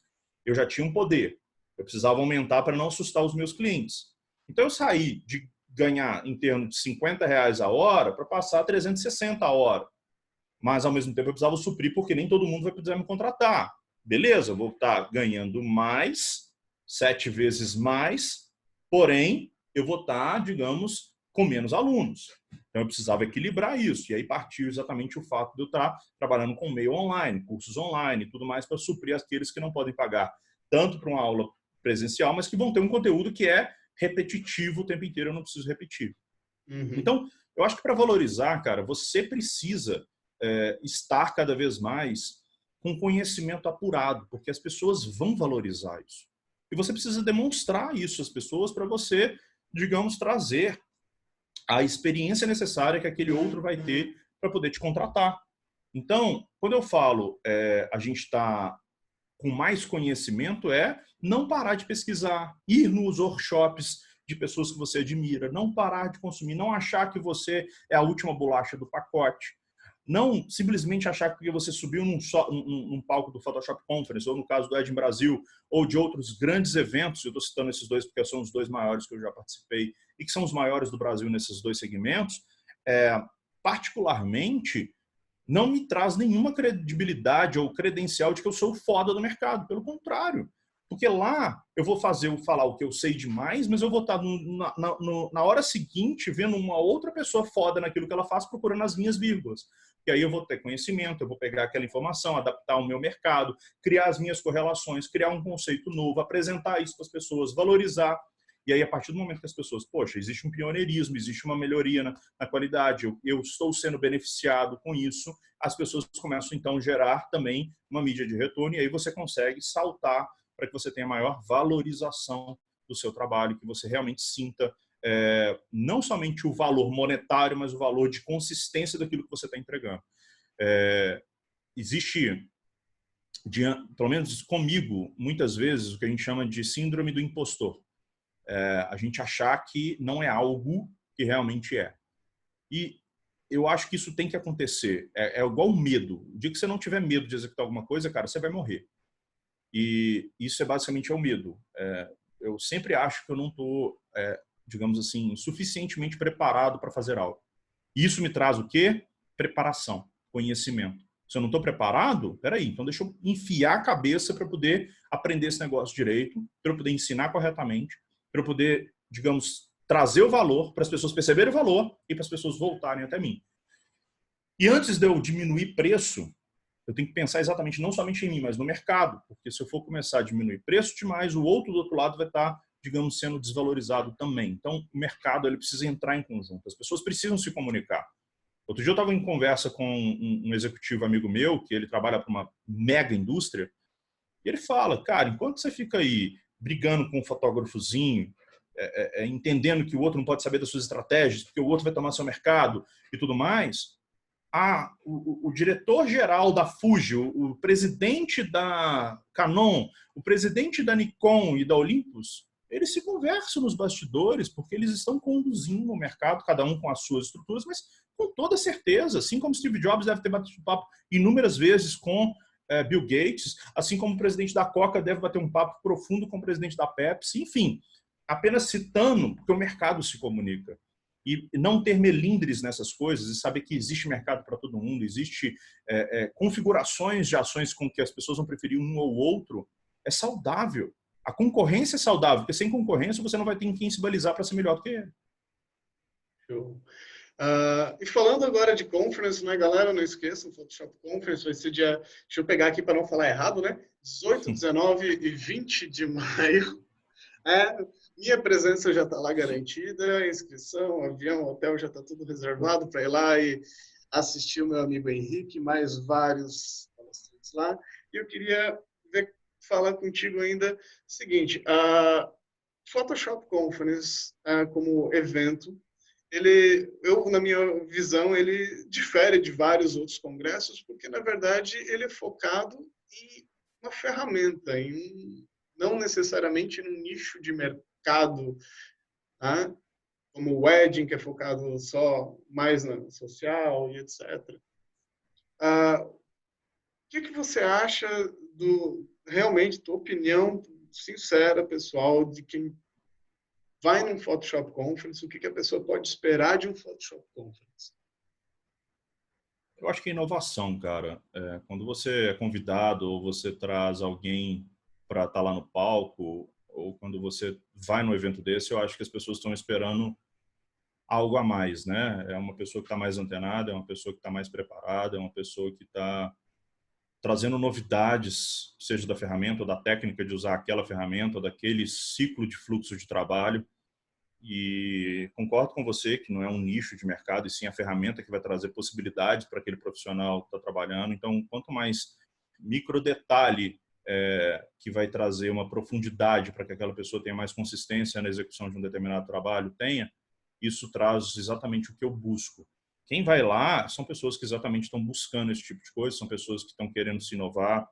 eu já tinha um poder. Eu precisava aumentar para não assustar os meus clientes. Então eu saí de ganhar em termos de R$ 50 a hora para passar a 360 a hora. Mas ao mesmo tempo eu precisava suprir porque nem todo mundo vai precisar me contratar. Beleza, eu vou estar ganhando mais, 7 vezes mais, porém eu vou estar, digamos, com menos alunos. Então eu precisava equilibrar isso. E aí partiu exatamente o fato de eu estar trabalhando com meio online, cursos online e tudo mais para suprir aqueles que não podem pagar tanto para uma aula presencial, mas que vão ter um conteúdo que é repetitivo o tempo inteiro, eu não preciso repetir. Uhum. Então, eu acho que para valorizar, cara, você precisa estar cada vez mais com conhecimento apurado, porque as pessoas vão valorizar isso. E você precisa demonstrar isso às pessoas para você, digamos, trazer a experiência necessária que aquele outro vai ter para poder te contratar. Então, quando eu falo a gente está com mais conhecimento, não parar de pesquisar, ir nos workshops de pessoas que você admira, não parar de consumir, não achar que você é a última bolacha do pacote, não simplesmente achar que porque você subiu num palco do Photoshop Conference, ou no caso do Ed Brasil, ou de outros grandes eventos, eu estou citando esses dois porque são os dois maiores que eu já participei e que são os maiores do Brasil nesses dois segmentos, particularmente não me traz nenhuma credibilidade ou credencial de que eu sou o foda do mercado. Pelo contrário. Porque lá eu vou falar o que eu sei demais, mas eu vou estar na hora seguinte vendo uma outra pessoa foda naquilo que ela faz, procurando as minhas vírgulas. E aí eu vou ter conhecimento, eu vou pegar aquela informação, adaptar o meu mercado, criar as minhas correlações, criar um conceito novo, apresentar isso para as pessoas, valorizar. E aí, a partir do momento que as pessoas, poxa, existe um pioneirismo, existe uma melhoria na qualidade, eu estou sendo beneficiado com isso, as pessoas começam, então, a gerar também uma mídia de retorno, e aí você consegue saltar para que você tenha maior valorização do seu trabalho, que você realmente sinta não somente o valor monetário, mas o valor de consistência daquilo que você está entregando. Existe, pelo menos comigo, muitas vezes, o que a gente chama de síndrome do impostor. A gente achar que não é algo que realmente é. E eu acho que isso tem que acontecer. É igual o medo. O dia que você não tiver medo de executar alguma coisa, cara, você vai morrer. E isso basicamente o medo. Eu sempre acho que eu não estou, digamos assim, suficientemente preparado para fazer algo. E isso me traz o quê? Preparação, conhecimento. Se eu não estou preparado, peraí, então deixa eu enfiar a cabeça para poder aprender esse negócio direito, para eu poder ensinar corretamente, para eu poder, digamos, trazer o valor, para as pessoas perceberem o valor e para as pessoas voltarem até mim. E antes de eu diminuir preço, eu tenho que pensar exatamente não somente em mim, mas no mercado, porque se eu for começar a diminuir preço demais, o outro do outro lado vai estar, digamos, sendo desvalorizado também. Então, o mercado ele precisa entrar em conjunto. As pessoas precisam se comunicar. Outro dia eu estava em conversa com um executivo amigo meu, que ele trabalha para uma mega indústria, e ele fala, cara, enquanto você fica aí brigando com um fotógrafozinho, entendendo que o outro não pode saber das suas estratégias, porque o outro vai tomar seu mercado e tudo mais, o diretor-geral da Fuji, o presidente da Canon, o presidente da Nikon e da Olympus, eles se conversam nos bastidores porque eles estão conduzindo o mercado, cada um com as suas estruturas, mas com toda certeza, assim como Steve Jobs deve ter batido papo inúmeras vezes com Bill Gates, assim como o presidente da Coca deve bater um papo profundo com o presidente da Pepsi, enfim, apenas citando, porque o mercado se comunica. E não ter melindres nessas coisas e saber que existe mercado para todo mundo, existe configurações de ações com que as pessoas vão preferir um ou outro, é saudável. A concorrência é saudável, porque sem concorrência você não vai ter em quem se balizar para ser melhor do que ele. Show. E falando agora de conference, né, galera, não esqueçam, o Photoshop Conference vai ser dia, deixa eu pegar aqui para não falar errado, né, 18, 19 e 20 de maio. Minha presença já está lá garantida, a inscrição, avião, hotel já está tudo reservado para ir lá e assistir o meu amigo Henrique, mais vários palestrantes lá. E eu queria falar contigo ainda o seguinte, a Photoshop Conference como evento, na minha visão, ele difere de vários outros congressos, porque, na verdade, ele é focado em uma ferramenta, não necessariamente num nicho de mercado, tá? Como o Wedding, que é focado só mais na social e etc. O que você acha realmente, tua opinião sincera, pessoal, de quem vai num Photoshop Conference, o que a pessoa pode esperar de um Photoshop Conference? Eu acho que é inovação, cara. Quando você é convidado ou você traz alguém para estar lá no palco, ou quando você vai num evento desse, eu acho que as pessoas estão esperando algo a mais, né? É uma pessoa que está mais antenada, é uma pessoa que está mais preparada, é uma pessoa que está trazendo novidades, seja da ferramenta ou da técnica de usar aquela ferramenta, ou daquele ciclo de fluxo de trabalho. E concordo com você que não é um nicho de mercado, e sim a ferramenta que vai trazer possibilidades para aquele profissional que está trabalhando. Então, quanto mais micro detalhe que vai trazer uma profundidade para que aquela pessoa tenha mais consistência na execução de um determinado trabalho, isso traz exatamente o que eu busco. Quem vai lá são pessoas que exatamente estão buscando esse tipo de coisa, são pessoas que estão querendo se inovar,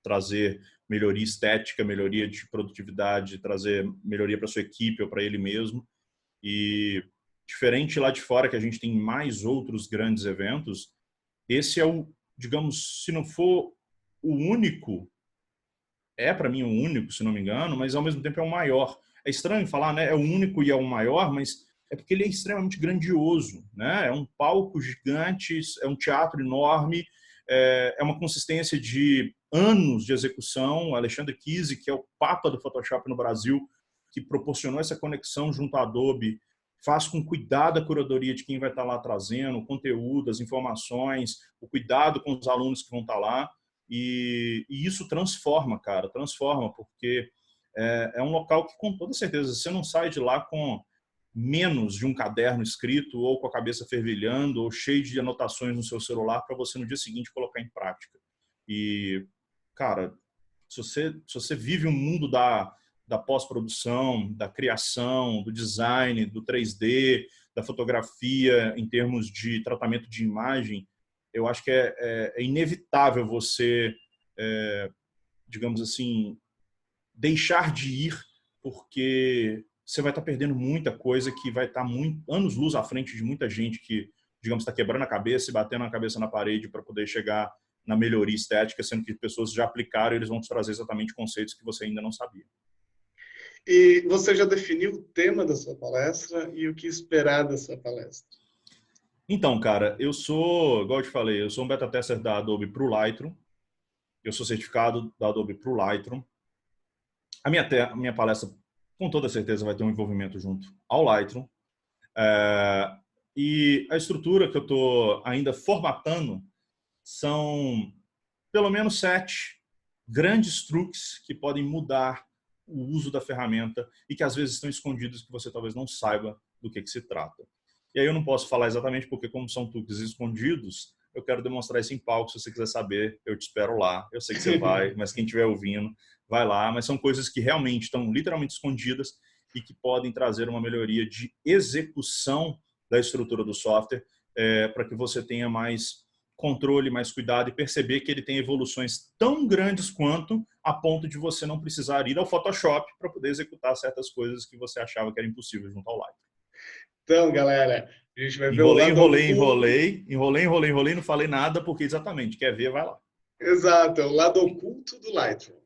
trazer melhoria estética, melhoria de produtividade, trazer melhoria para sua equipe ou para ele mesmo. E diferente lá de fora, que a gente tem mais outros grandes eventos, esse é o, digamos, se não for o único, para mim o único, se não me engano, mas ao mesmo tempo é o maior. É estranho falar, né? É o único e é o maior, mas é porque ele é extremamente grandioso, né? É um palco gigante, é um teatro enorme, é uma consistência de anos de execução. Alexandre Kise, que é o papa do Photoshop no Brasil, que proporcionou essa conexão junto à Adobe, faz com cuidado a curadoria de quem vai estar lá trazendo o conteúdo, as informações, o cuidado com os alunos que vão estar lá. E isso transforma, cara, transforma, porque é um local que, com toda certeza, você não sai de lá com menos de um caderno escrito ou com a cabeça fervilhando ou cheio de anotações no seu celular para você no dia seguinte colocar em prática. E, cara, se você vive um mundo da pós-produção, da criação, do design, do 3D, da fotografia em termos de tratamento de imagem, eu acho que é inevitável você, digamos assim, deixar de ir, porque você vai estar perdendo muita coisa que vai estar anos-luz à frente de muita gente que, digamos, está quebrando a cabeça e batendo a cabeça na parede para poder chegar na melhoria estética, sendo que pessoas já aplicaram e eles vão te trazer exatamente conceitos que você ainda não sabia. E você já definiu o tema da sua palestra e o que esperar da sua palestra? Então, cara, igual eu te falei, eu sou um beta tester da Adobe para o Lightroom. Eu sou certificado da Adobe para o Lightroom. A minha palestra, com toda certeza, vai ter um envolvimento junto ao Lightroom. E a estrutura que eu estou ainda formatando são pelo menos 7 grandes truques que podem mudar o uso da ferramenta e que às vezes estão escondidos que você talvez não saiba do que se trata. E aí eu não posso falar exatamente porque, como são truques escondidos, eu quero demonstrar isso em palco. Se você quiser saber, eu te espero lá. Eu sei que você vai, mas quem estiver ouvindo, vai lá. Mas são coisas que realmente estão literalmente escondidas e que podem trazer uma melhoria de execução da estrutura do software para que você tenha mais controle, mais cuidado e perceber que ele tem evoluções tão grandes quanto a ponto de você não precisar ir ao Photoshop para poder executar certas coisas que você achava que era impossível junto ao Lightroom. Então, galera, a gente vai ver o Enrolei, lado enrolei, não falei nada, porque exatamente, quer ver, vai lá. Exato, é o lado oculto do Lightroom.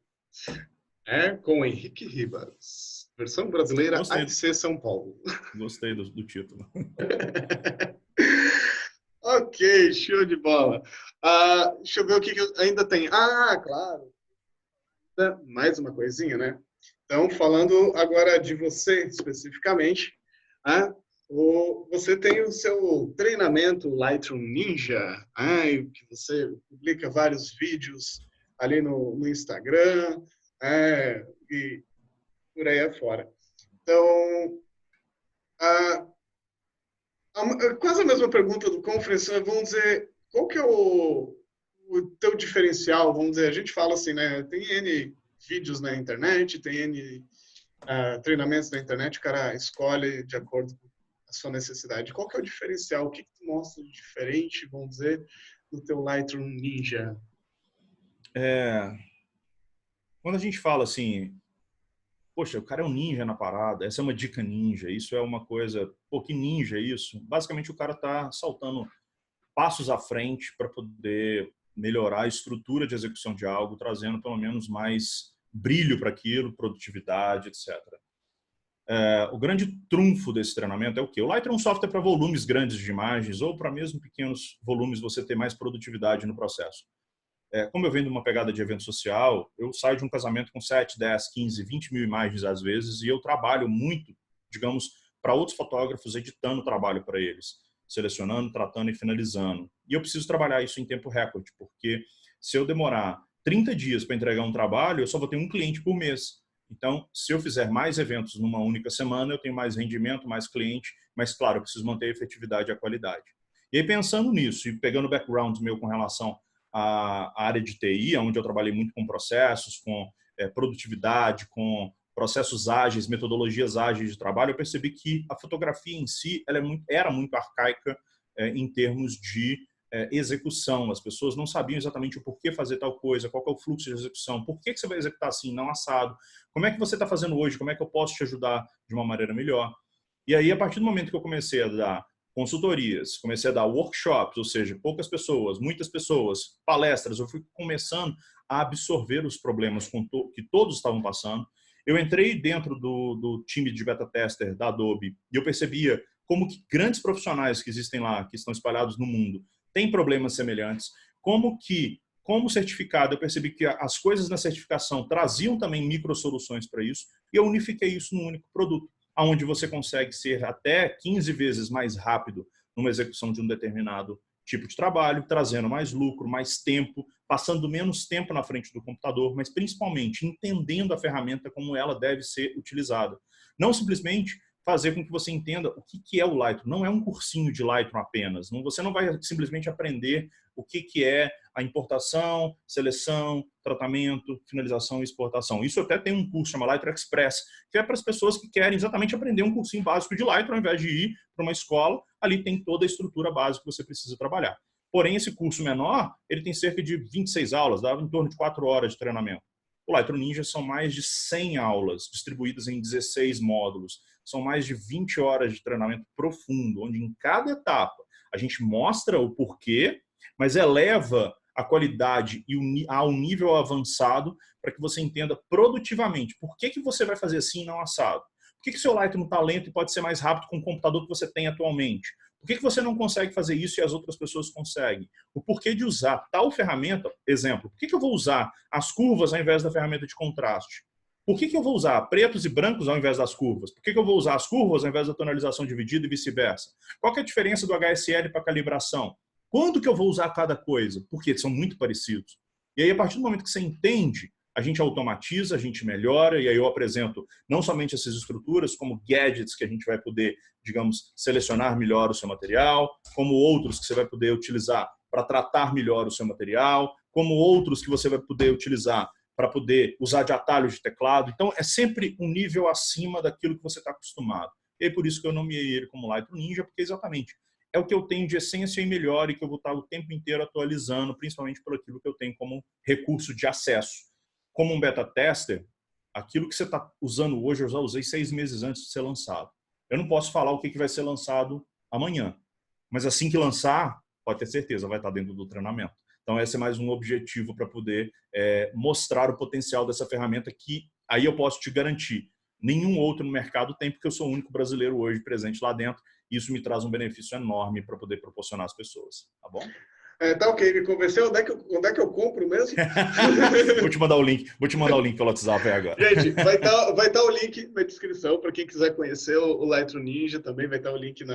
Com Henrique Ribas, versão brasileira AIC São Paulo. Gostei do título. Ok, show de bola. Deixa eu ver o que ainda tem. Claro. Mais uma coisinha, né? Então, falando agora de você especificamente, você tem o seu treinamento Lightroom Ninja, que você publica vários vídeos ali no Instagram, e por aí afora. Então, quase a mesma pergunta do Conference, vamos dizer, qual que é o teu diferencial? Vamos dizer, a gente fala assim, né? Tem N vídeos na internet, tem N treinamentos na internet, o cara escolhe de acordo com a sua necessidade. Qual que é o diferencial? O que tu mostra de diferente, vamos dizer, no teu Lightroom Ninja? Quando a gente fala assim, poxa, o cara é um ninja na parada, essa é uma dica ninja, isso é uma coisa, pô, que ninja é isso? Basicamente o cara tá saltando passos à frente para poder melhorar a estrutura de execução de algo, trazendo pelo menos mais brilho para aquilo, produtividade, etc. O grande trunfo desse treinamento é o quê? O Lightroom é um software para volumes grandes de imagens ou para mesmo pequenos volumes você ter mais produtividade no processo. Como eu venho de uma pegada de evento social, eu saio de um casamento com 7, 10, 15, 20 mil imagens às vezes e eu trabalho muito, digamos, para outros fotógrafos, editando o trabalho para eles, selecionando, tratando e finalizando. E eu preciso trabalhar isso em tempo recorde, porque se eu demorar 30 dias para entregar um trabalho, eu só vou ter um cliente por mês. Então, se eu fizer mais eventos numa única semana, eu tenho mais rendimento, mais cliente, mas, claro, eu preciso manter a efetividade e a qualidade. E aí, pensando nisso e pegando o background meu com relação à área de TI, onde eu trabalhei muito com processos, com produtividade, com processos ágeis, metodologias ágeis de trabalho, eu percebi que a fotografia em si ela era muito arcaica em termos de execução. As pessoas não sabiam exatamente o porquê fazer tal coisa, qual é o fluxo de execução, por que você vai executar assim, não assado, como é que você está fazendo hoje, como é que eu posso te ajudar de uma maneira melhor. E aí, a partir do momento que eu comecei a dar consultorias, comecei a dar workshops, ou seja, poucas pessoas, muitas pessoas, palestras, eu fui começando a absorver os problemas que todos estavam passando. Eu entrei dentro do time de beta tester da Adobe e eu percebia como que grandes profissionais que existem lá, que estão espalhados no mundo, têm problemas semelhantes, como certificado, eu percebi que as coisas na certificação traziam também microsoluções para isso, e eu unifiquei isso num único produto, onde você consegue ser até 15 vezes mais rápido numa execução de um determinado tipo de trabalho, trazendo mais lucro, mais tempo, passando menos tempo na frente do computador, mas principalmente entendendo a ferramenta como ela deve ser utilizada. Não simplesmente fazer com que você entenda o que é o Lightroom. Não é um cursinho de Lightroom apenas. Você não vai simplesmente aprender o que é a importação, seleção, tratamento, finalização e exportação. Isso até tem um curso chamado Lightroom Express, que é para as pessoas que querem exatamente aprender um cursinho básico de Lightroom, ao invés de ir para uma escola. Ali tem toda a estrutura básica que você precisa trabalhar. Porém, esse curso menor, ele tem cerca de 26 aulas, dá em torno de 4 horas de treinamento. O Lightroom Ninja são mais de 100 aulas, distribuídas em 16 módulos. São mais de 20 horas de treinamento profundo, onde em cada etapa a gente mostra o porquê, mas eleva a qualidade ao nível avançado para que você entenda produtivamente por que você vai fazer assim e não assado. Por que seu Lightroom está lento e pode ser mais rápido com o computador que você tem atualmente? Por que você não consegue fazer isso e as outras pessoas conseguem? O porquê de usar tal ferramenta, exemplo, por que eu vou usar as curvas ao invés da ferramenta de contraste? Por que eu vou usar pretos e brancos ao invés das curvas? Por que eu vou usar as curvas ao invés da tonalização dividida e vice-versa? Qual que é a diferença do HSL para calibração? Quando que eu vou usar cada coisa? Porque são muito parecidos. E aí, a partir do momento que você entende, a gente automatiza, a gente melhora, e aí eu apresento não somente essas estruturas, como gadgets que a gente vai poder, digamos, selecionar melhor o seu material, como outros que você vai poder utilizar para tratar melhor o seu material, como outros que você vai poder utilizar para poder usar de atalhos de teclado. Então, é sempre um nível acima daquilo que você está acostumado. E é por isso que eu nomeei ele como Lightroom Ninja, porque exatamente é o que eu tenho de essência e melhor e que eu vou estar o tempo inteiro atualizando, principalmente por aquilo que eu tenho como recurso de acesso. Como um beta tester, aquilo que você está usando hoje, eu já usei 6 meses antes de ser lançado. Eu não posso falar o que vai ser lançado amanhã, mas assim que lançar, pode ter certeza, vai estar dentro do treinamento. Então, esse é mais um objetivo para poder mostrar o potencial dessa ferramenta que aí eu posso te garantir. Nenhum outro no mercado tem, porque eu sou o único brasileiro hoje presente lá dentro. E isso me traz um benefício enorme para poder proporcionar às pessoas. Tá bom? Tá ok, me convenceu. Onde é que eu compro mesmo? Vou te mandar o link pelo WhatsApp agora. Gente, vai tá o link na descrição para quem quiser conhecer o Lightroom Ninja. Também vai estar o link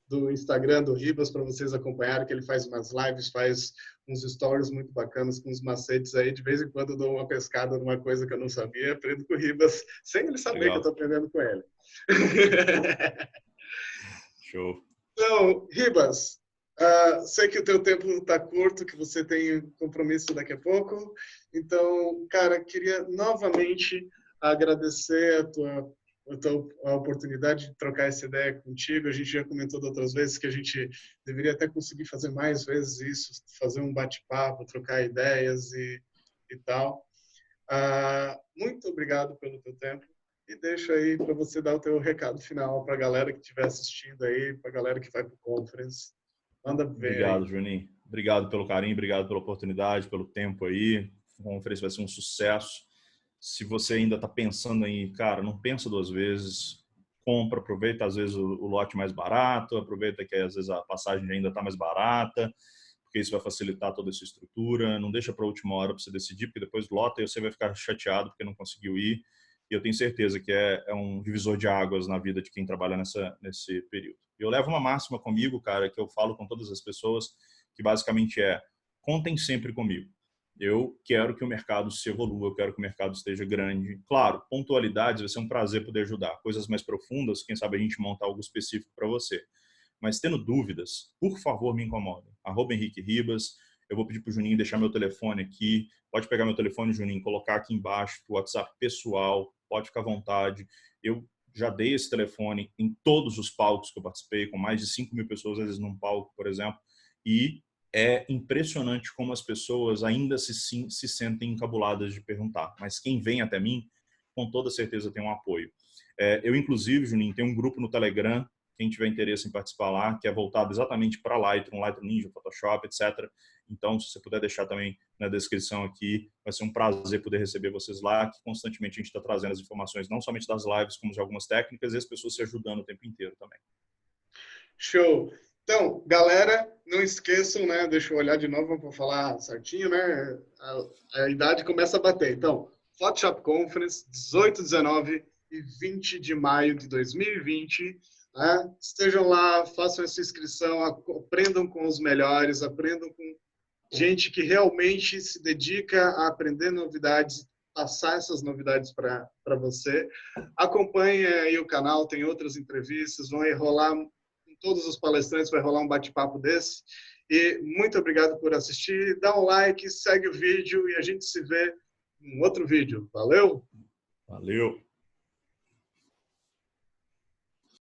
do Instagram do Ribas para vocês acompanharem, que ele faz umas lives, faz uns stories muito bacanas com uns macetes aí. De vez em quando eu dou uma pescada numa coisa que eu não sabia, aprendo com o Ribas, sem ele saber Legal. Que eu estou aprendendo com ele. Show. Então, Ribas, sei que o teu tempo está curto, que você tem compromisso daqui a pouco. Então, cara, queria novamente agradecer a oportunidade de trocar essa ideia contigo. A gente já comentou de outras vezes que a gente deveria até conseguir fazer mais vezes isso, fazer um bate-papo, trocar ideias e tal. Muito obrigado pelo teu tempo. E deixo aí para você dar o teu recado final para a galera que estiver assistindo aí, para a galera que vai para o conference. Manda ver. Obrigado, Juninho. Obrigado pelo carinho, obrigado pela oportunidade, pelo tempo aí. A conferência vai ser um sucesso. Se você ainda está pensando em, cara, não pensa 2 vezes. Compra, aproveita às vezes o lote mais barato, aproveita que às vezes a passagem ainda está mais barata, porque isso vai facilitar toda essa estrutura. Não deixa para a última hora para você decidir, porque depois lota e você vai ficar chateado porque não conseguiu ir. E eu tenho certeza que é um divisor de águas na vida de quem trabalha nesse período. Eu levo uma máxima comigo, cara, que eu falo com todas as pessoas, que basicamente contem sempre comigo. Eu quero que o mercado se evolua, eu quero que o mercado esteja grande. Claro, pontualidades vai ser um prazer poder ajudar. Coisas mais profundas, quem sabe a gente monta algo específico para você. Mas tendo dúvidas, por favor, me incomodem. @Henrique Ribas. Eu vou pedir para o Juninho deixar meu telefone aqui. Pode pegar meu telefone, Juninho, colocar aqui embaixo, o WhatsApp pessoal. Pode ficar à vontade. Eu já dei esse telefone em todos os palcos que eu participei, com mais de 5.000 pessoas, às vezes, num palco, por exemplo. E é impressionante como as pessoas ainda se sentem encabuladas de perguntar. Mas quem vem até mim, com toda certeza tem um apoio. Eu, inclusive, Juninho, tenho um grupo no Telegram, quem tiver interesse em participar lá, que é voltado exatamente para Lightroom, Lightroom Ninja, Photoshop, etc. Então, se você puder deixar também na descrição aqui, vai ser um prazer poder receber vocês lá, que constantemente a gente está trazendo as informações, não somente das lives, como de algumas técnicas, e as pessoas se ajudando o tempo inteiro também. Show! Então, galera, não esqueçam, né? Deixa eu olhar de novo para falar certinho, né? A idade começa a bater. Então, Photoshop Conference, 18, 19 e 20 de maio de 2020. Né? Estejam lá, façam essa inscrição, aprendam com os melhores, aprendam com gente que realmente se dedica a aprender novidades, passar essas novidades para você. Acompanhe aí o canal, tem outras entrevistas, vão rolar com todos os palestrantes, vai rolar um bate-papo desse. E muito obrigado por assistir. Dá um like, segue o vídeo e a gente se vê em outro vídeo. Valeu! Valeu!